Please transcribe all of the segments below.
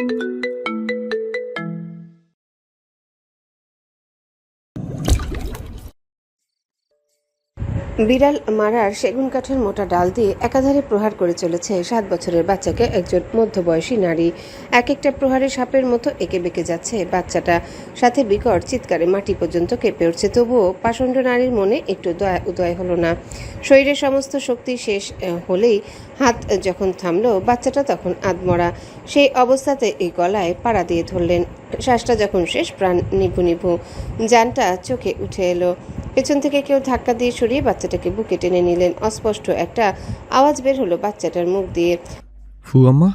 বিড়াল মারার সেগুন কাঠের মোটা ডাল দিয়ে একাধারে প্রহার করে চলেছে 7 বছরের বাচ্চাকে একজন মধ্যবয়সী নারী। এক একটা প্রহারে সাপের মতো এঁকে বেঁকে যাচ্ছে বাচ্চাটা, সাথে বিকট চিৎকারে মাটি পর্যন্ত কেঁপে উঠছে। তবুও পাষণ্ড নারীর মনে একটু দয়া উদয় হলো না। শরীরের সমস্ত শক্তি শেষ হলেই হাত যখন থামলো, বাচ্চাটা তখন আধমরা। সেই অবস্থাতে এই গলায় পাড়া দিয়ে ধরলেন। শ্বাসটা যখন শেষ, প্রাণ নিভু নিভু, জানটা চোখে উঠে এলো। পেছন থেকে কেউ ধাক্কা দিয়ে সরিয়ে বাচ্চাটাকে বুকে টেনে নিলেন। অস্পষ্ট একটা আওয়াজ বের হলো বাচ্চাটার মুখ দিয়ে। ফুয়াম্মা।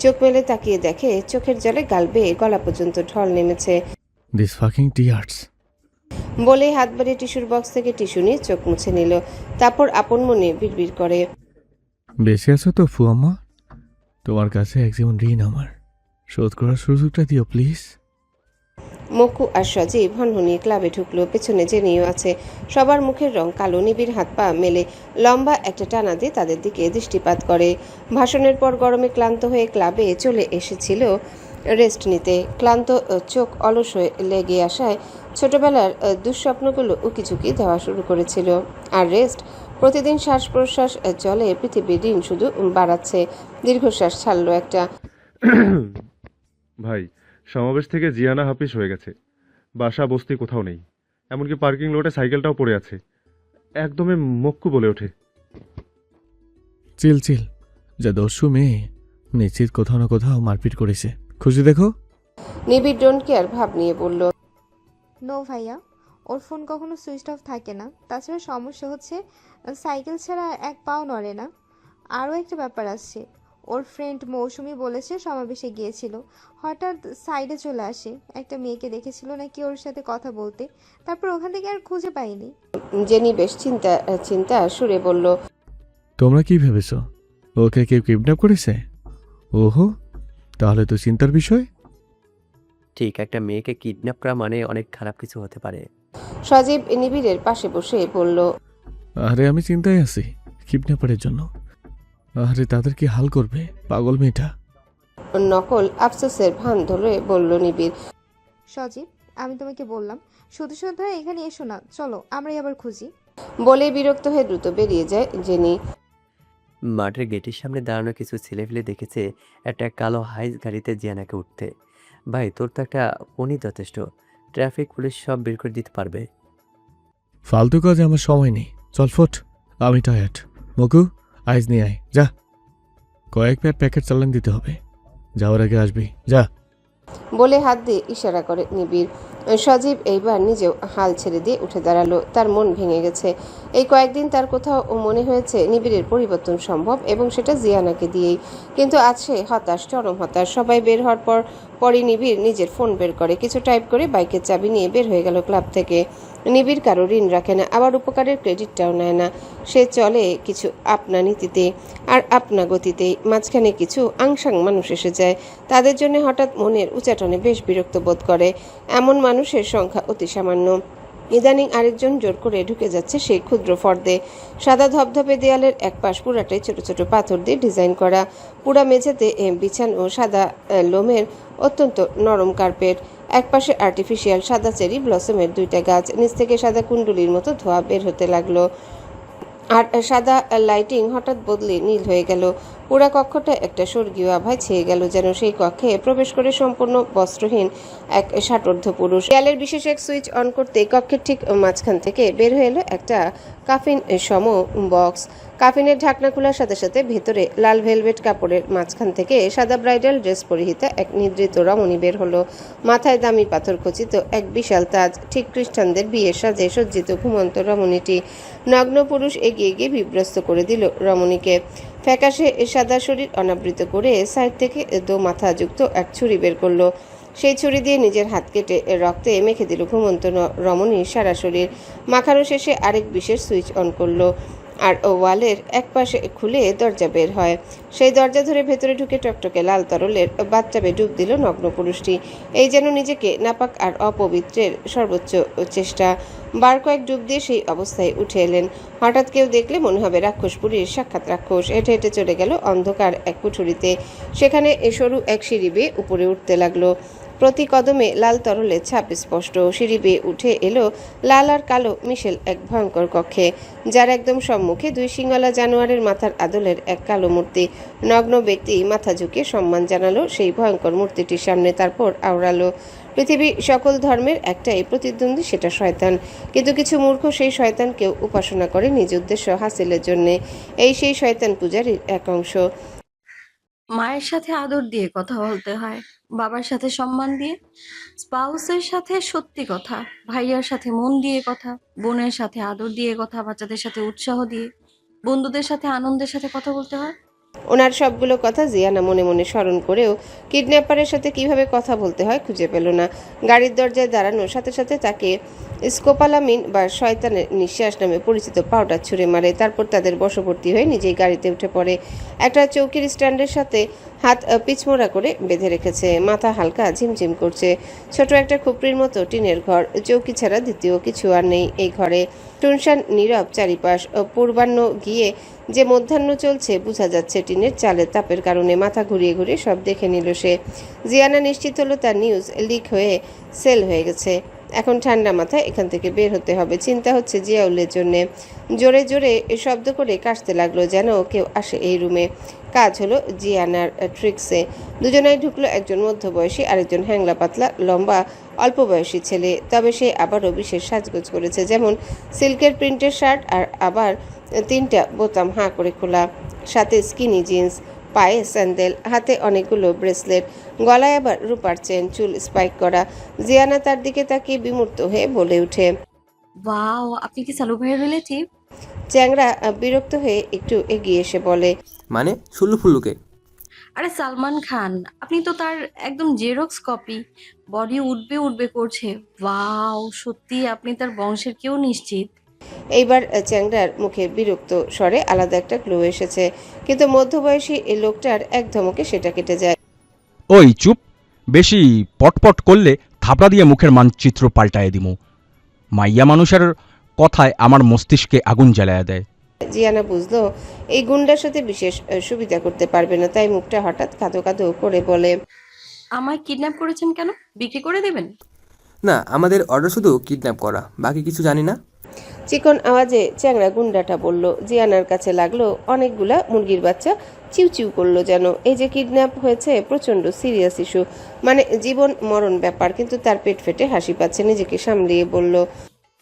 চোখ মেলে তাকিয়ে দেখে চোখের জলে গাল বেয়ে গলা পর্যন্ত ঢল নেমেছে। This fucking tears. বলে হাত বাড়িয়ে টিস্যুর বক্স থেকে টিস্যু নিয়ে চোখ মুছে নিল। তারপর আপন মনে বিড়বিড় করে, বেঁচে আছো তো ফুয়াম্মা? তোমার কাছে এক জীবন ঋণ আমার, শোধ করার সুযোগটা দিও প্লিজ। মক্কু আর সজীব হনহনিয়ে ক্লাবে ঢুকলো। পেছনে জেনিও আছে। সবার মুখের রং কালো। নিবিড় হাত পা মেলে লম্বা একটা টানা দিয়ে তাদের দিকে দৃষ্টিপাত করে। ভাষণের পর গরমে ক্লান্ত হয়ে ক্লাবে চলে এসেছিল রেস্ট নিতে। ক্লান্ত চোখ অলস হয়ে লেগে আসায় ছোটবেলার দুঃস্বপ্নগুলো উকিঝুঁকি দেওয়া শুরু করেছিল। আর রেস্ট প্রতিদিন শ্বাস প্রশ্বাস চলে পৃথিবীর ঋণ শুধু বাড়াচ্ছে। দীর্ঘশ্বাস ছাড়লো একটা। ভাই, সমাবেশ থেকে জিয়ানা হাফিস হয়ে গেছে। বাসা বস্তি কোথাও নেই, এমনকি পার্কিং লটে সাইকেলটাও পড়ে আছে। একদমই মক্কু বলে ওঠে। চিল চিল, যা দস্যু মেয়ে, নিশ্চিত কোথাও না কোথাও মারপিট করেছে। খুশি দেখো। নিবিড় ডোন্ট কেয়ার ভাব নিয়ে বলল, নো ভাইয়া, ওর ফোন কখনো সুইচ অফ থাকে না। তাছাড়া সমস্যা হচ্ছে সাইকেল ছাড়া এক পাও নড়ে না। আরও একটা ব্যাপার আসছে, ওর ফ্রেন্ড মৌসুমি বলেছে সমাবেশে গিয়েছিল, হঠাৎ সাইডে চলে আসে, একটা মেয়েকে দেখেছিল নাকি ওর সাথে কথা বলতে, তারপর ওখান থেকে আর খুঁজে পাইনি। জেনি বেশ চিন্তা সুরে বলল, তোমরা কি ভেবেছ ওকে কেউ কিডন্যাপ করেছে? ওহো, তাহলে তো চিন্তার বিষয়। ঠিক, একটা মেয়েকে কিডন্যাপ করা মানে অনেক খারাপ কিছু হতে পারে। সজীব নিবিড়ের পাশে বসে বলল, আরে আমি চিন্তায় আছি কিডন্যাপারের জন্য। আরে তাদের কি হাল করবে পাগল মেয়েটা। নকল আফসোসের ভান ধরে বলল নিবিড়। সজীব, আমি তোমাকে বললাম শুধু শুধু এখানে এসো না, চলো আমরাই আবার খুঁজি। বলে বিরক্ত হয়ে দ্রুত বেরিয়ে যায় জেনি। মাঠের গেটের সামনে দাঁড়ানো কিছু ছেলেফেলে দেখেছে একটা কালো হাইস গাড়িতে জিয়ানাকে উঠতে। ভাই, তোর তো একটা ফোনই যথেষ্ট, ট্রাফিক পুলিশ সব বের করে দিতে পারবে। ফালতু কাজে আমার সময় নেই, চল ফোট, আমি টায়ার্ড। মকু, আইস নিয়ে আয়, যা। কয়েক প্যাকেট চালান দিতে হবে, যাওয়ার আগে আসবি, যা। বলে হাত দিয়ে ইশারা করে নিবিড়। সজীব এইবার নিজেও হাল ছেড়ে দিয়ে উঠে দাঁড়ালো। তার মন ভেঙে গেছে। এই কয়েকদিন তার কোথাও মনে হয়েছে নিবিড়ের পরিবর্তন সম্ভব, এবং সেটা জিয়ানাকে দিয়েই। কিন্তু আজ সে হতাশ, চরম হতাশ। সবাই বের হওয়ার পরই নিবিড় নিজের ফোন বের করে কিছু টাইপ করে বাইকের চাবি নিয়ে বের হয়ে গেল ক্লাব থেকে। নিবিড় কারো ঋণ রাখে না, আবার উপকারের ক্রেডিটটাও নেয় না। সে চলে কিছু আপনা নীতিতে আর আপনা গতিতেই। মাঝখানে কিছু আংশাং মানুষ এসে যায়। তাদের জন্য হঠাৎ মনের উচাটনে বেশ বিরক্ত বোধ করে। এমন মানুষের সংখ্যা অতি সামান্য। ইদানিং আরেকজন জোর করে ঢুকে যাচ্ছে সেই ক্ষুদ্র ফর্দে। সাদা ধপধপে দেয়ালের এক পাশ পুরাটাই ছোট ছোট পাথর দিয়ে ডিজাইন করা। পুরা মেঝেতে বিছানো সাদা লোমের অত্যন্ত নরম কার্পেট। একপাশে আর্টিফিশিয়াল সাদা চেরি ব্লসমের 2টা গাছ। নিচ থেকে সাদা কুণ্ডুলির মতো ধোঁয়া বের হতে লাগলো। আর সাদা লাইটিং হঠাৎ বদলে নীল হয়ে গেল। পুরা কক্ষটা একটা স্বর্গীয় আভায় ছেয়ে গেল, যেন সেই কক্ষে প্রবেশ করে সম্পূর্ণ বস্ত্রহীন এক ষাটোর্ধ্ব পুরুষ। দেয়ালের বিশেষ এক সুইচ অন করতে কক্ষের ঠিক মাঝখান থেকে বের হয়ে এলো একটা কাফিন সম বক্স। কাফিনের ঢাকনা খোলার সাথে সাথে ভেতরে লাল ভেলভেট কাপড়ের মাঝখান থেকে সাদা ব্রাইডাল ড্রেস পরিহিতা এক নিদ্রিত রমণী বের হলো। মাথায় দামি পাথর খচিত এক বিশাল তাজ, ঠিক খ্রিস্টানদের বিয়ের সাজে সজ্জিত ঘুমন্ত রমণীটি। নগ্ন পুরুষ এগিয়ে গিয়ে বিভ্রস্ত করে দিল রমণীকে। ফ্যাকাশে সাদা শরীর অনাবৃত করে সাইড থেকে দো মাথাযুক্ত এক ছুরি বের করলো। সেই ছুরি দিয়ে নিজের হাত কেটে রক্তে মেখে দিল ঘুমন্ত রমণীর সারা শরীর। মাখানো শেষে আরেক বিশেষ সুইচ অন করলো। আর ওয়ালের একপাশে খুলে দরজা বের হয়। সেই দরজা ধরে ভেতরে ঢুকে টকটকে লাল তরলের বাথটাবে ডুব দিল নগ্ন পুরুষটি। এই যেন নিজেকে নাপাক আর অপবিত্রের সর্বোচ্চ চেষ্টা। বার কয়েক ডুব দিয়ে সেই অবস্থায় উঠে এলেন। হঠাৎ কেউ দেখলে মনে হবে রাক্ষসপুরীর সাক্ষাৎ রাক্ষস। হেঁটে হেঁটে চলে গেল অন্ধকার এক কুঠুরিতে। সেখানে সরু এক সিঁড়ি বেয়ে উপরে উঠতে লাগলো। প্রতি কদমে লাল তরলের ছাপ স্পষ্ট। সিঁড়ি বেয়ে উঠে এলো লাল আর কালো মিশেল এক ভয়ঙ্কর কক্ষে, যার একদম সম্মুখে দুই সিংহলা জানোয়ারের মাথার আদলের এক কালো মূর্তি। নগ্ন ব্যক্তি মাথা ঝুঁকে সম্মান জানালো সেই ভয়ঙ্কর মূর্তিটির সামনে, তারপর আওড়ালো। পৃথিবী সকল ধর্মের একটাই প্রতিদ্বন্দ্বী, সেটা শয়তান। কিন্তু কিছু মূর্খ সেই শয়তানকেও উপাসনা করে নিজ উদ্দেশ্য হাসিলের জন্যে। এই সেই শয়তান পূজারীর এক অংশ। মায়ের সাথে আদর দিয়ে কথা বলতে হয়, বাবার সাথে সম্মান দিয়ে, স্পাউসের সাথে সত্যি কথা, ভাইয়ার সাথে মন দিয়ে কথা, বোনের সাথে আদর দিয়ে কথা, বাচ্চাদের সাথে উৎসাহ দিয়ে, বন্ধুদের সাথে আনন্দের সাথে কথা বলতে হয়। ওনার সবগুলো কথা জিয়ানা মনে মনে স্মরণ করেও কিডন্যাপারের সাথে কিভাবে কথা বলতে হয় খুঁজে পেল না। গাড়ির দরজায় দাঁড়ানোর সাথে সাথে তাকে স্কোপালামিন বা শয়তানের নিঃশ্বাস নামে পরিচিত পাউডার ছুঁড়ে মারে। তারপর তাদের বশবর্তী হয়ে নিজেই গাড়িতে উঠে পড়ে। একটা চৌকির স্ট্যান্ডের সাথে হাত পিছমোড়া করে বেঁধে রেখেছে। মাথা হালকা ঝিমঝিম করছে। ছোট একটা খুপড়ির মতো টিনের ঘর, চৌকি ছাড়া দ্বিতীয় কিছু আর নেই এই ঘরে। টুনশান নীরব চারিপাশ। পূর্বাহ্ন গিয়ে যে মধ্যাহ্ন চলছে বোঝা যাচ্ছে টিনের চালের তাপের কারণে। মাথা ঘুরিয়ে ঘুরিয়ে সব দেখে নিল সে। জিয়ানা নিশ্চিত হলো তার নিউজ লিক হয়ে সেল হয়ে গেছে। এখন ঠান্ডা মাথায় এখান থেকে বের হতে হবে। চিন্তা হচ্ছে জিয়াউলের জন্যে। জোরে জোরে শব্দ করে কাশতে লাগলো যেন কেউ আসে এই রুমে। কাজ হলো জিয়ানার ট্রিক্সে। দুজনাই ঢুকলো, একজন মধ্যবয়সী, আরেকজন হ্যাংলা পাতলা লম্বা অল্প বয়সী ছেলে। তবে সে আবারও বিশেষ সাজগোজ করেছে, যেমন সিল্কের প্রিন্টের শার্ট আর আবার 3টা বোতাম হাঁ করে খোলা, সাথে স্কিনি জিন্স, পায়ে স্যান্ডেল, হাতে অনেকগুলো ব্রেসলেট, গলায় আবার রূপার চেন, চুল স্পাইক করা। জিয়ানা তার দিকে তাকিয়ে বিমূর্ত হয়ে বলে ওঠে। ওয়াও, আপনি কি সালু ভাইয়ের রিলেটিভ? চ্যাংরা বিরক্ত হয়ে একটু এগিয়ে এসে বলে, মানে সুল্লু ফুল্লুকে? আরে সালমান খান, আপনি তো তার একদম জেরক্স কপি। বডি উঠবে উঠবে করছে। ওয়াও, সত্যি আপনি তার বংশের কেউ নিশ্চিত। এইবার চ্যাংরার মুখে বিরক্ত স্বরে আলাদা একটা গ্লো এসেছে, কিন্তু মধ্যবয়সী এই লোকটার এক ধমকে সেটা কেটে যায়। ওই চুপ, বেশি পটপট করলে থাপড়া দিয়ে মুখের মানচিত্র পাল্টায় দিমু। মাইয়া মানুষের কথায় আমার মস্তিষ্কে আগুন জ্বালায়া দেয়। জিয়ানা বুঝলো এই গুন্ডার সাথে বিশেষ সুবিধা করতে পারবে না, তাই মুখটা হঠাৎ কাঁদো কাঁদো করে বলে, আমায় কিডন্যাপ করেছেন কেন? বিক্রি করে দেবেন? না, আমাদের অর্ডার শুধু কিডন্যাপ করা, বাকি কিছু জানি না। চিকন আওয়াজে চ্যাংড়া গুন্ডাটা বলল। জিয়ানার কাছে লাগলো অনেকগুলা মুরগির বাচ্চা চিউ চিউ করলো যেন। এই যে কিডন্যাপ হয়েছে প্রচন্ড সিরিয়াস ইস্যু, মানে জীবন মরণ ব্যাপার। কিন্তু তার পেট ফেটে হাসি পাচ্ছে, নিজেকে সামলিয়ে বলল,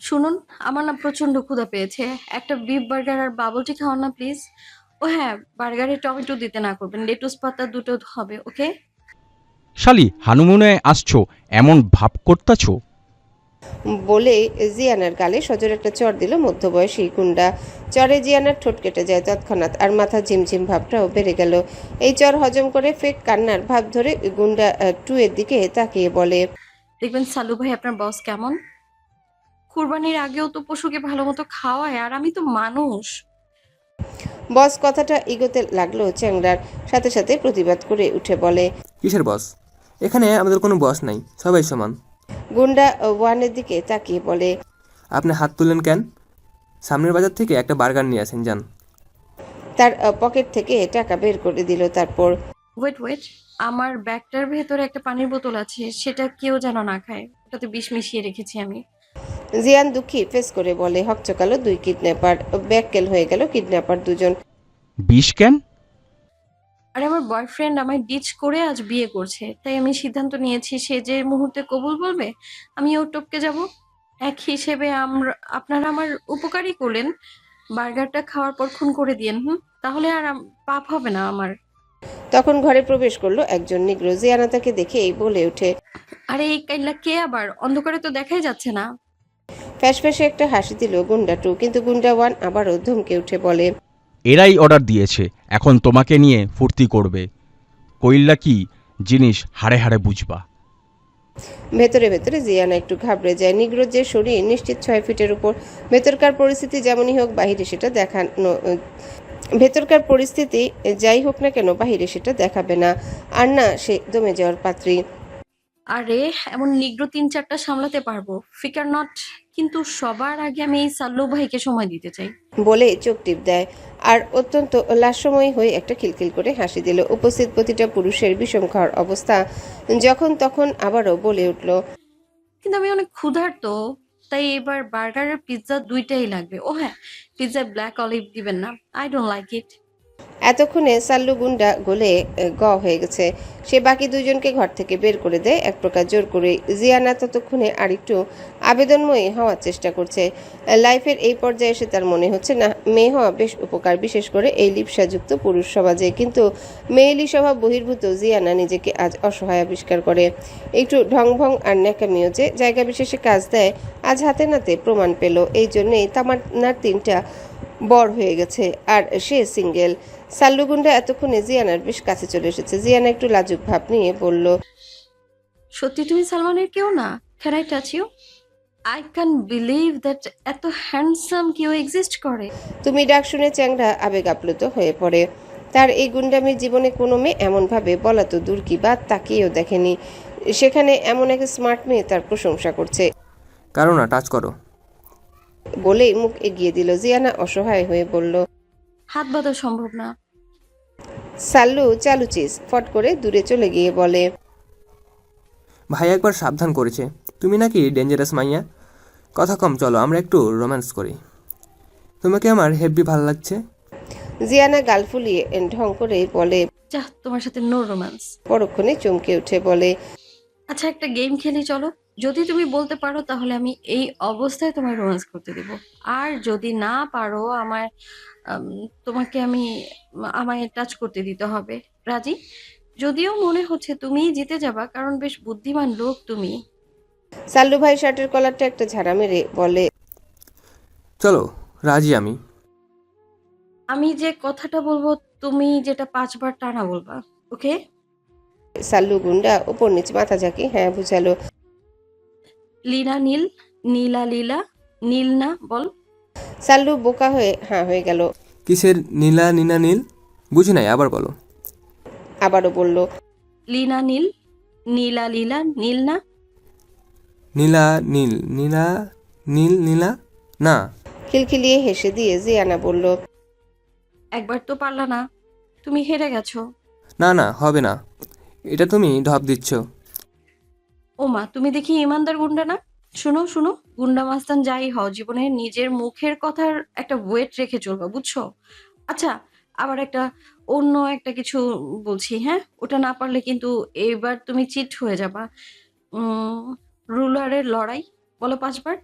শুনুন, আমার না প্রচন্ড ক্ষুধা পেয়েছে। একটা বিফ বার্গার আর বাবল টি খাওয়ান না প্লিজ। ও হ্যাঁ, বার্গারে টমেটো দিতে না করবেন, লেটুস পাতা দুটো হবে, ওকে? শালি হানুমুনে আসছো, এমন ভাব করতাছো? বলে জিয়ানার গালে সজোর একটা চড় দিল মধ্যবয়সী গুন্ডা। চরে জিয়ানার ঠোঁট কেটে যায় তৎক্ষণাৎ, আর মাথা ঝিমঝিম ভাবটাও বেড়ে গেল। এই চর হজম করে ফেক কান্নার ভাব ধরে গুন্ডা টুয়ের দিকে তাকিয়ে বলে, দেখবেন সালু ভাই আপনার বস কেমন। কুরবানির আগেও তো পশুকে ভালো মতো খাওয়ায়, আর আমি তো মানুষ। বস কথাটা ইগোতে লাগলো চ্যাংড়ার, সাথে সাথে প্রতিবাদ করে উঠে বলে, কিসের বস? এখানে আমাদের কোনো বস নাই, সবাই সমান। গুন্ডা ওয়ানের দিকে তাকিয়ে বলে, আপনি হাত তুললেন কেন? সামনের বাজার থেকে একটা বার্গার নিয়ে আসেন, যান। তার পকেট থেকে টাকা বের করে দিল। তারপর, ওয়েট, আমার ব্যাগটার ভেতরে একটা পানির বোতল আছে, সেটা কেউ যেন না খায়, ওটাতে বিষ মিশিয়ে রেখেছি আমি। জিয়ান দুঃখী ফেস করে বলে। হকচকালো দুই কিডন্যাপার, ব্যাককেল হয়ে গেল কিডন্যাপার দুজন। বিষ কেন? আর আমার বয়ফ্রেন্ড আমায় ডিচ করে আজ বিয়ে করছে, তাই আমি সিদ্ধান্ত নিয়েছি সে যে মুহূর্তে কবুল বলবে আমি ওর টপকে যাব। এক হিসেবে আপনারা আমার উপকারই করলেন। বার্গারটা খাওয়ার পর খুন করে দিয়েন, তাহলে আর পাপ হবে না আমার। তখন ঘরে প্রবেশ করলো একজন নিগ্রো। জিয়ানা তাকে দেখে এই বলে ওঠে, আরে এই কাইল্লা কে আবার? অন্ধকারে তো দেখাই যাচ্ছে না। ফ্যাসফ্যাসে একটা হাসি দিল গুন্ডা টু, কিন্তু গুন্ডা ওয়ান আবারও ধমকে উঠে বলে, এরাই অর্ডার দিয়েছে, এখন তোমাকে নিয়ে ফুর্তি করবে। কইল্লা কি জিনিস হাড়ে হাড়ে বুঝবা। ভেতরে ভেতরে জিয়ানা একটু ঘাবড়ে যায়। নিগ্রোর যে শরীর নিশ্চিত 6 ফিটের উপর। ভেতরকার পরিস্থিতি যেমনই হোক বাহিরে সেটা দেখানো ভেতরকার পরিস্থিতি যাই হোক না কেন বাহিরে সেটা দেখাবে না। আর না সে দমে যাওয়ার পাত্রী। আরে এমন নিগ্রো 3-4টা সামলাতে পারবো, ফিকার নট। কিন্তু সবার আগে আমি এই সাল্লু ভাইকে সময় দিতে চাই। বলে চোখ টিপ দেয় আর অত্যন্ত লাস্যময়ী হয়ে একটা খিলখিল করে হাসি দিল। উপস্থিত প্রতিটা পুরুষের বিষম খাওয়ার অবস্থা যখন তখন আবারও বলে উঠল, কিন্তু আমি অনেক ক্ষুধার্ত, তাই এবার বার্গার আর পিৎজা দুইটাই লাগবে। ও হ্যাঁ, পিৎজায় ব্ল্যাক অলিভ দিবেন না, আই ডোন্ট লাইক ইট। এতক্ষণে সাল্লু গুন্ডা গলে হয়ে গেছে। সে বাকি দুজনকে ঘর থেকে বের করে দেয় এক প্রকার জোর করে। জিয়ানা ততক্ষণে আরেকটু আবেদনময়ী হওয়ার চেষ্টা করছে। লাইফের এই পর্যায়ে এসে তার মনে হচ্ছে না মেয়ে হওয়া বেশ উপকার, বিশেষ করে এই লিপ্সাযুক্ত পুরুষ সমাজে। কিন্তু মেয়েলি স্বভাব বহির্ভূত জিয়ানা নিজেকে আজ অসহায় আবিষ্কার করে। একটু ঢংভং আর ন্যাকামিও যে জায়গা বিশেষে কাজ দেয় আজ হাতে নাতে প্রমাণ পেল। এই জন্যেই তামান্নার 3টা বর হয়ে গেছে আর সে সিঙ্গেল। সাল্লুগুন্ডা এতক্ষণে জিয়ানার বেশ কাছে চলে এসেছে। জিয়ানা একটু লাজুক ভাব নিয়ে বলল, সত্যি তুমি সালমানের কেউ না? Can I touch you? I can believe that এত হ্যান্ডসাম কেউ এক্সিস্ট করে। তুমি ডাক শুনে চ্যাংড়া আবেগ আপ্লুত হয়ে পড়ে। তার এই গুন্ডামির জীবনে কোনো মেয়ে এমনভাবে বলা তো দূর কি বাদ তাকিয়েও দেখেনি। সেখানে এমন এক স্মার্ট মেয়ে তার প্রশংসা করছে কারো না, টাচ করো। বলেই মুখ এগিয়ে দিল। জিয়ানা অসহায় হয়ে বলল, হাত বাঁধা সম্ভব না। সাল্লু চালুচিস ফট করে দূরে চলে গিয়ে বলে, ভাই একবার সাবধান করেছে, তুমি নাকি ডেঞ্জারাস মাইয়া। কথা কম, চলো আমরা একটু রোম্যান্স করি। তোমাকে আমার হেভি ভালো লাগছে। জিয়ানা গাল ফুলিয়ে ঢং করে বলে, যা, তোমার সাথে নো রোম্যান্স। পরক্ষণে চমকে উঠে বলে, আচ্ছা একটা গেম খেলি চলো। যদি তুমি বলতে পারো তাহলে আমি এই অবস্থায় তোমায় রোম্যান্স করতে দিব, আর যদি না পারো তোমাকে আমায় টাচ করতে দিতে হবে। রাজি? যদিও মনে হচ্ছে তুমিই জিতে যাবা, কারণ বেশ বুদ্ধিমান লোক তুমি। সাল্লু ভাই শার্টের কলারটা একটা ঝাড়া মেরে বলে, চলো, রাজি আমি। আমি যে কথাটা বলবো তুমি যেটা 5বার টানা বলবা, ওকে? সাল্লু গুন্ডা উপর নিচ মাথা ঝাঁকি হ্যাঁ বুঝালো। লীনা নীল, নীলা লীলা, নীল না বল। সাল্লু বোকা হয়ে হ্যাঁ হয়ে গেল। কিসের নীলা নীনা নীল? বুঝি নাই, আবার বলো। আবারও বলল, লীনা নীল, নীলা লীলা, নীল না। নীলা নীল, নীলা নীল, নীলা না। খিলখিলিয়ে হেসে দিয়ে জিয়ানা বলল, একবার তো পারলা না, তুমি হেরে গেছো। না না, হবে না, এটা তুমি ঢপ দিচ্ছ। ওমা, তুমি দেখি ইমানদার গুন্ডা না। শুনো শুনো, গুন্ডা মাস্তান যাই হও, জীবনে নিজের মুখের কথার একটা ওয়েট রেখে চলবা, বুঝছো? আচ্ছা, আবার অন্য একটা কিছু বলছি, হ্যাঁ? ওটা না পারলে কিন্তু এবার তুমি চিট হয়ে যাবা। রুলারের লড়াই বলো 5বার।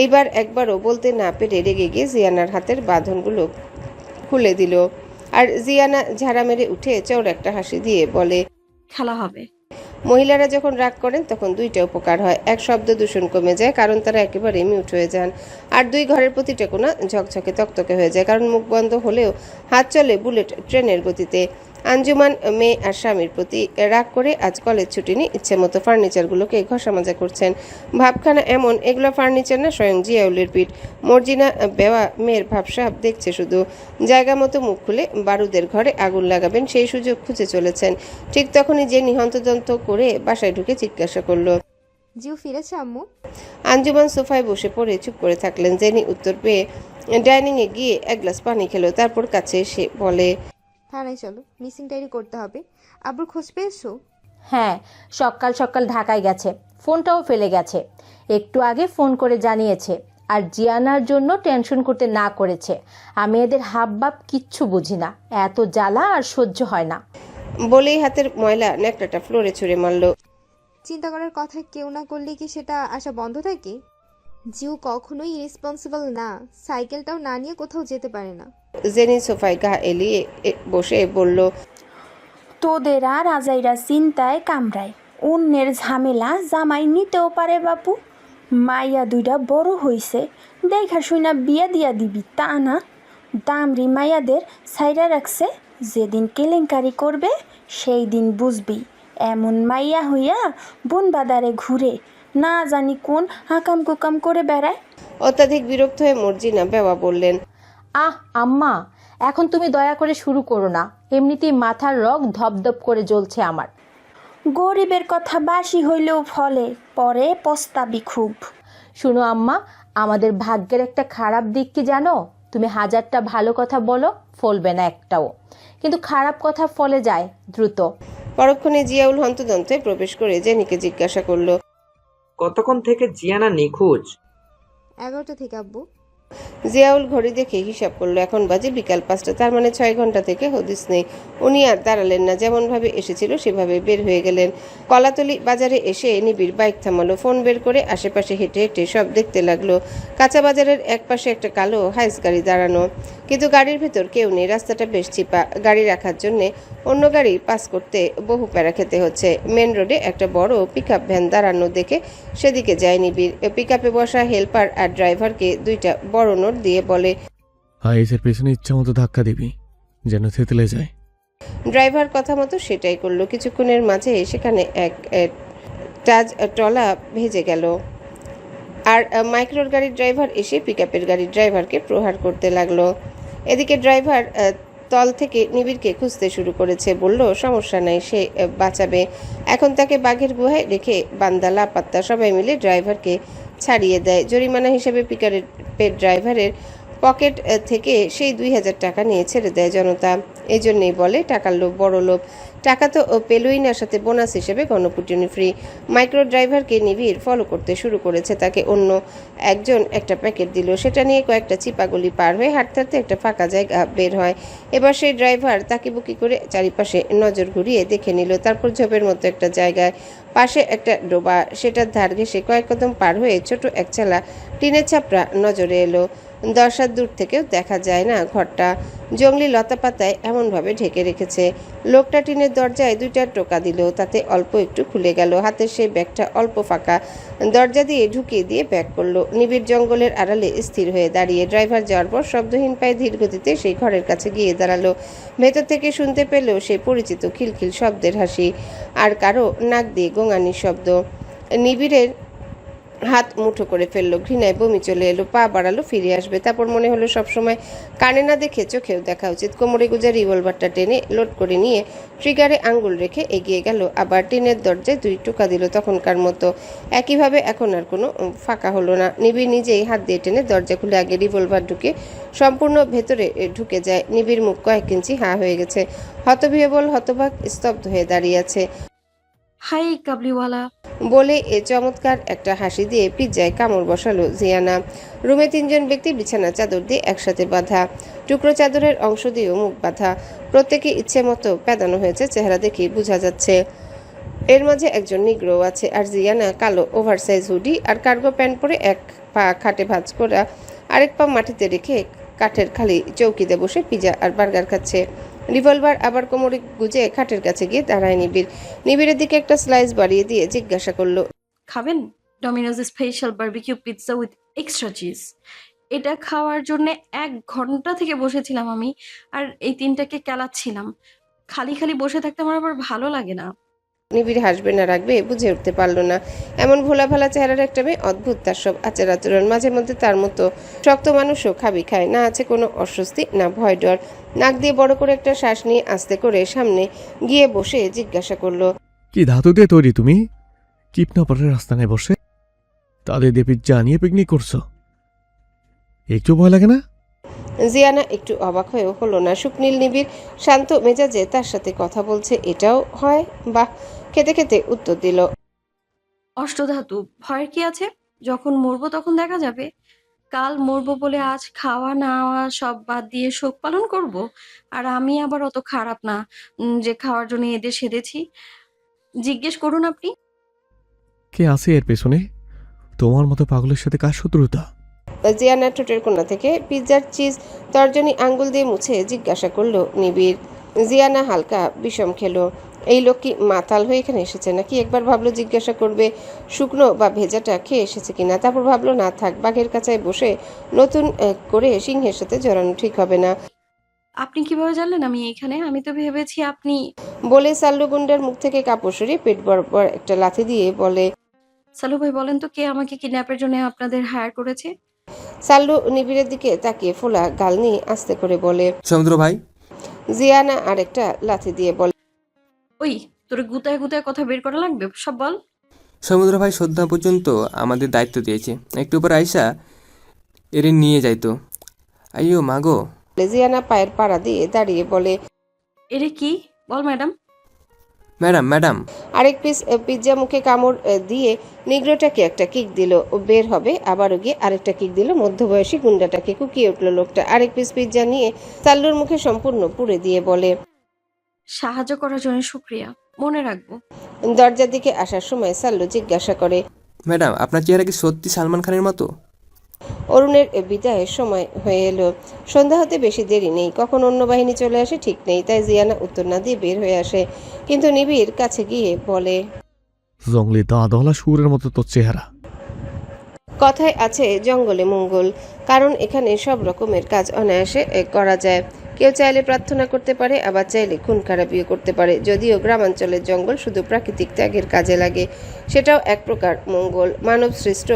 এইবার একবারও বলতে না পেরে রেগে গিয়ে জিয়ানার হাতের বাঁধনগুলো খুলে দিল। আর জিয়ানা ঝাড়া মেরে উঠে চওড়া একটা হাসি দিয়ে বলে, খেলা হবে। মহিলারা যখন রাগ করেন তখন 2টা উপকার হয়। এক, শব্দ দূষণ কমে যায় কারণ তারা একেবারে মিউট হয়ে যান। আর 2, ঘরের প্রতিটা কোণা ঝকঝকে তকতকে হয়ে যায় কারণ মুখ বন্ধ হলেও হাত চলে বুলেট ট্রেনের গতিতে। আঞ্জুমান মেয়ে আর স্বামীর প্রতি রাগ করে আজ কলেজ ছুটি নিয়ে ইচ্ছে মতো ফার্নিচারগুলোকে ঘষামাজা করছেন। ভাবখানা এমন, এগুলো ফার্নিচার না, স্বয়ং জিয়াউলের পিঠ। মর্জিনা বেওয়া মেয়ের ভাবসাব দেখছে শুধু। জায়গা মতো মুখ খুলে বারুদের ঘরে আগুন লাগাবেন সেই সুযোগ খুঁজে চলেছেন। ঠিক তখনই জেনি হন্তদন্ত করে বাসায় ঢুকে জিজ্ঞাসা করলো, জিউ ফিরেছে আম্মু? আঞ্জুমান সোফায় বসে পড়ে চুপ করে থাকলেন। জেনি উত্তর পেয়ে ডাইনিংয়ে গিয়ে এক গ্লাস পানি খেলো, তারপর কাছে এসে বলে, থানায় চলো, মিসিং ডায়েরি করতে হবে। আব্বুর খোঁজ পেয়েছো? হ্যাঁ, সকাল সকাল ঢাকায় গেছে, ফোনটাও ফেলে গেছে। একটু আগে ফোন করে জানিয়েছে। আর জিয়ানার জন্য টেনশন করতে না করেছে। আমি এদের হাবভাব কিচ্ছু বুঝি না, এত জ্বালা আর সহ্য হয় না। বলেই হাতের ময়লা ন্যাকড়াটা ফ্লোরে ছুঁড়ে মারল। চিন্তা করার কথা কেউ না করলে কি সেটা আসা বন্ধ থাকে? জিউ কখনোই ইরেসপন্সিবল না, সাইকেলটাও না নিয়ে কোথাও যেতে পারে না। জেনি সোফায় গা এলিয়ে বসে বলল, তোদের আর আজাইরা চিন্তায় কামড়ায়, অন্যের ঝামেলা জামাই নিতেও পারে বাপু। মাইয়া 2টা বড় হইছে, দেখা শুনা বিয়া দিয়া দিবি তা না। দামরি মাইয়াদের সাইরা রাখছে, যেদিন কেলেঙ্কারি করবে সেই দিন বুঝবি এমন মাইয়া হইয়া বন বাদারে ঘুরে, না জানি কোন হাকাম কুকাম করে বেড়ায়। অত্যাধিক বিরক্ত হয়ে মর্জিনা বেওয়া বললেন, আম্মা, এখন তুমি দয়া করে শুরু করো না। এমনিতেই মাথার রগ ধপধপ করে জ্বলছে আমার। গরিবের কথা বাসি হইলেও ফলে, পরে পস্তাবি খুব। শুনো আম্মা, আমাদের ভাগ্যের একটা খারাপ দিক কি জানো? তুমি হাজারটা ভালো কথা বলো, ফলবে না একটাও, কিন্তু খারাপ কথা ফলে যায় দ্রুত। পরক্ষণে জিয়াউল হন্তদন্তে প্রবেশ করে জেনিকে জিজ্ঞাসা করলো, কতক্ষণ থেকে জিয়ানা নিখোঁজ? 11টা থেকে আব্বু। জিয়াউল ঘড়ি দেখে হিসাব করলো, এখন বাজে বিকাল 5টা, তার মানে 6 ঘন্টা থেকে হদিস নেই। উনি আর দাঁড়ালেন না, যেমন ভাবে এসেছিল সেভাবে বের হয়ে গেলেন। কলাতলি বাজারে এসে নিবিড় বাইক থামালো, ফোন বের করে আশেপাশে হেঁটে হেঁটে সব দেখতে লাগলো। কাঁচা বাজারের একপাশে একটা কালো হাইস গাড়ি দাঁড়ানো, কিন্তু গাড়ির ভেতর কেউ নেই। রাস্তাটা বেশ চিপা, গাড়ি রাখার জন্যে অন্য গাড়ি পাস করতে বহু প্যারা খেতে হচ্ছে। মেন রোডে একটা বড় পিকআপ ভ্যান দাঁড়ানো দেখে সেদিকে যায় নিবিড়। পিকআপে বসা হেল্পার আর ড্রাইভারকে 2টা বড় নোট দিয়ে বলে, হাইসের পেছনে ইচ্ছা মতো ধাক্কা দিবি, যেন থেতলে যায়। ড্রাইভার কথা মতো সেটাই করলো। কিছুক্ষণের মাঝে সেখানে এক টাজ ট্রলা ভেজে গেল, আর মাইক্রোর গাড়ির ড্রাইভার এসে পিকআপের গাড়ির ড্রাইভারকে প্রহার করতে লাগলো। এদিকে ড্রাইভার তল থেকে নিবিড়কে খুঁজতে শুরু করেছে, বলল সমস্যা নাই, সে বাঁচাবে। এখন তাকে বাঘের গুহায় রেখে বান্দা লাপাত্তা সবাই মিলে ড্রাইভারকে ছাড়িয়ে দেয়। জরিমানা হিসেবে পিকআপের ড্রাইভারের পকেট থেকে সেই 2000 টাকা নিয়ে ছেড়ে দেয় জনতা। এই জন্যেই বলে টাকার লোভ বড় লোভ। টাকা তো পেলুই না, সাথে বোনাস হিসেবে গণপুটুনি ফ্রি। মাইক্রো ড্রাইভারকে নিবিড় ফলো করতে শুরু করেছে। তাকে অন্য একজন একটা প্যাকেট দিল, সেটা নিয়ে কয়েকটা চিপাগুলি পার হয়ে হাঁটতে হাঁটতে একটা ফাঁকা জায়গা বের হয়। এবার সেই ড্রাইভার তাকে বুকি করে চারিপাশে নজর ঘুরিয়ে দেখে নিল। তারপর ঝোপের মতো একটা জায়গায় পাশে একটা ডোবা, সেটার ধার ঘেঁষে কয়েক কদম পার হয়ে ছোট এক চালা টিনের ছাপড়া নজরে এলো। 10 হাত দূর থেকেও দেখা যায় না ঘরটা, জঙ্গলি লতাপাতায় এমনভাবে ঢেকে রেখেছে। লোকটা টিনের দরজায় 2টা টোকা দিল, তাতে অল্প একটু খুলে গেল। হাতের সেই ব্যাগটা অল্প ফাঁকা, দরজা দিয়ে ঢুকিয়ে দিয়ে ব্যাগ করলো। নিবিড় জঙ্গলের আড়ালে স্থির হয়ে দাঁড়িয়ে। ড্রাইভার যাওয়ার পর শব্দহীন পায়ে ধীর গতিতে সেই ঘরের কাছে গিয়ে দাঁড়ালো। ভেতর থেকে শুনতে পেল সেই পরিচিত খিলখিল শব্দের হাসি, আর কারো নাক দিয়ে গোঙানির শব্দ। নিবিড়ের হাত মুঠো করে ফেললো, ঘৃণায় বমি চলে এলো। পা বাড়ালো, ফিরে আসবে। তারপর মনে হলো সবসময় কানে না দেখে চোখেও দেখা উচিত। কোমরে গুজা রিভলভারটা টেনে লোড করে নিয়ে ট্রিগারে আঙ্গুল রেখে এগিয়ে গেল। আবার টিনের দরজায় 2 টোকা দিল, তখনকার মতো। একইভাবে এখন আর কোনো ফাঁকা হলো না। নিবিড় নিজেই হাত দিয়ে টেনে দরজা খুলে আগে রিভলভার ঢুকে সম্পূর্ণ ভেতরে ঢুকে যায়। নিবিড় মুখ কয়েক ইঞ্চি হা হয়ে গেছে, হতবিহ্বল হতবাক স্তব্ধ হয়ে দাঁড়িয়ে আছে। হাই কাবলিওয়ালা বলে চমৎকার একটা হাসি দিয়ে পিজ্জায় কামড় বসালো জিয়ানা। রুমে 3 জন ব্যক্তি বিছানা চাদর দিয়ে একসাথে বাঁধা, টুকরো চাদরের অংশ দিয়েও মুখ বাঁধা। প্রত্যেকে ইচ্ছে মতো প্যাদানো হয়েছে, চেহারা দেখেই বোঝা যাচ্ছে। এর মাঝে একজন নিগ্রো আছে, আর জিয়ানা কালো ওভারসাইজ হুডি আর কার্গো প্যান্ট পরে এক পা খাটে ভাঁজ করা, আরেক পা মাটিতে রেখে কাঠের খালি চৌকিতে বসে পিজা আর বার্গার খাচ্ছে। রিভলভার আবার কোমরে গুজে খাটের কাছে গিয়ে দাঁড়ায় নিবিড়। নিবিড়ের দিকে একটা স্লাইস বাড়িয়ে দিয়ে জিজ্ঞাসা করলো, খাবেন? Domino's special barbecue pizza with extra cheese. এটা খাওয়ার জন্য 1 ঘন্টা থেকে বসেছিলাম আমি, আর এই 3টাকে কেলাচ্ছিলাম। খালি খালি বসে থাকতে আমার আবার ভালো লাগে না। নিবিড় হাসবে না রাখবে বুঝে উঠতে পারল না। এমন ভোলা ভালা চেহারার একটা মেয়ে, অদ্ভুত তার সব আচার আচরণ। মাঝে মধ্যে তার মতো শক্ত মানুষও খাবি খায় না, আছে কোনো অস্বস্তি না ভয় ডর। নাক দিয়ে বড় করে একটা শ্বাস নিয়ে আস্তে করে সামনে গিয়ে বসে জিজ্ঞাসা করলো, কি ধাতু দিয়ে তৈরি তুমি? কিপনাপাড়ের রাস্তায় বসে তাদের দিয়ে পিজ্জা নিয়ে পিকনিক করছো, একটু ভয় লাগে না? জিয়ানা একটু অবাক হয়েও হলো না। শুকনীল নিবিড় শান্ত মেজাজে তার সাথে কথা বলছে, এটাও হয়? বাহ। খেতে খেতে উত্তর দিল, অষ্টধাতু, ভয়ের কি আছে? যখন মরবো তখন দেখা যাবে। কাল মরবো বলে আজ খাওয়া নাওয়া সব বাদ দিয়ে শোক পালন করব? আর আমি আবার অত খারাপ না যে খাওয়ার জন্য এদের সেধেছি। জিজ্ঞেস করুন আপনি। কে আছে এর পেছনে? তোমার মতো পাগলের সাথে কার শত্রুতা? জিয়ানা ঠোঁটের কোণা থেকে পিৎজার চিজ তর্জনী আঙ্গুল দিয়ে মুছে জিজ্ঞাসা করলো নিবিড়। জিয়ানা হালকা বিষম খেলো। এই লোক কি মাতাল হয়ে এখানে এসেছে নাকি? একবার ভাবলো জিজ্ঞাসা করবে শুকনো বা ভেজাটা খেয়ে এসেছে কিনা, তারপর ভাবলো না থাক, বাঘের কাছায় বসে নতুন করে সিংহের সাথে জড়ানো ঠিক হবে না। আপনি কিভাবে জানলেন আমি এখানে? আমি তো ভেবেছি আপনি। বলে সাল্লু গুন্ডার মুখ থেকে কাপড় সরিয়ে পেট বরাবর একটা লাথি দিয়ে বলে। সালু ভাই বলেন তো কে আমাকে কিডন্যাপের জন্য আপনাদের হায়ার করেছে? সাল্লু নিবিড়ের দিকে তাকিয়ে ফোলা গাল নিয়ে আস্তে করে বলে। সমুদ্র ভাই। জিয়ানা আরেকটা লাথি দিয়ে বলে। ওই, তোর গুতায় গুতায় কথা বের করা লাগবে, সব বল। সমুদ্র ভাই সন্ধ্যা পর্যন্ত আমাদের দায়িত্ব দিয়েছে, একটু পর আয়সা এরে নিয়ে যাইতো। আইও মাগো। জিয়ানা পায়ের পাড়া দিয়ে দাঁড়িয়ে বলে। এরে কি বল ম্যাডাম? Madam madam. আরেক পিস পিৎজা মুখে কামড় দিয়ে নিগ্রোটাকে একটা কিক দিল, ও বের হবে, আবারও গিয়ে আরেকটা কিক দিল। মধ্যবয়সী গুন্ডাটাকে কুকিয়ে উঠল লোকটা। আরেক পিস পিৎজা নিয়ে সাল্লুর মুখে সম্পূর্ণ পুড়ে দিয়ে বলে। সাহায্য করার জন্য শুক্রিয়া, মনে রাখবো। দরজার দিকে আসার সময় সাল্লু জিজ্ঞাসা করে। ম্যাডাম আপনার চেহারা কি সত্যি সালমান খানের মতো? অরুণের বিদায়ের সময় হয়ে এলো। সন্ধ্যা হতে বেশি দেরি নেই, কখন অন্য বাহিনী চলে আসে ঠিক নেই, তাই জিয়ানা উত্তর না দিয়ে বের হয়ে আসে। কিন্তু নিবিড় কাছে গিয়ে বলে। জঙ্গলি দাঁতওয়ালা শুয়োরের মতো তোর চেহারা। কথায় আছে জঙ্গলে মঙ্গল, কারণ এখানে সব রকমের কাজ অনায়াসে করা যায়। কেউ চাইলে প্রার্থনা করতে পারে, আবার চাইলে খুন খারাপিও করতে পারে। যদিও গ্রামাঞ্চলের জঙ্গল শুধু প্রাকৃতিক ত্যাগের কাজে লাগে, সেটাও এক প্রকার মঙ্গল। মানব সৃষ্ট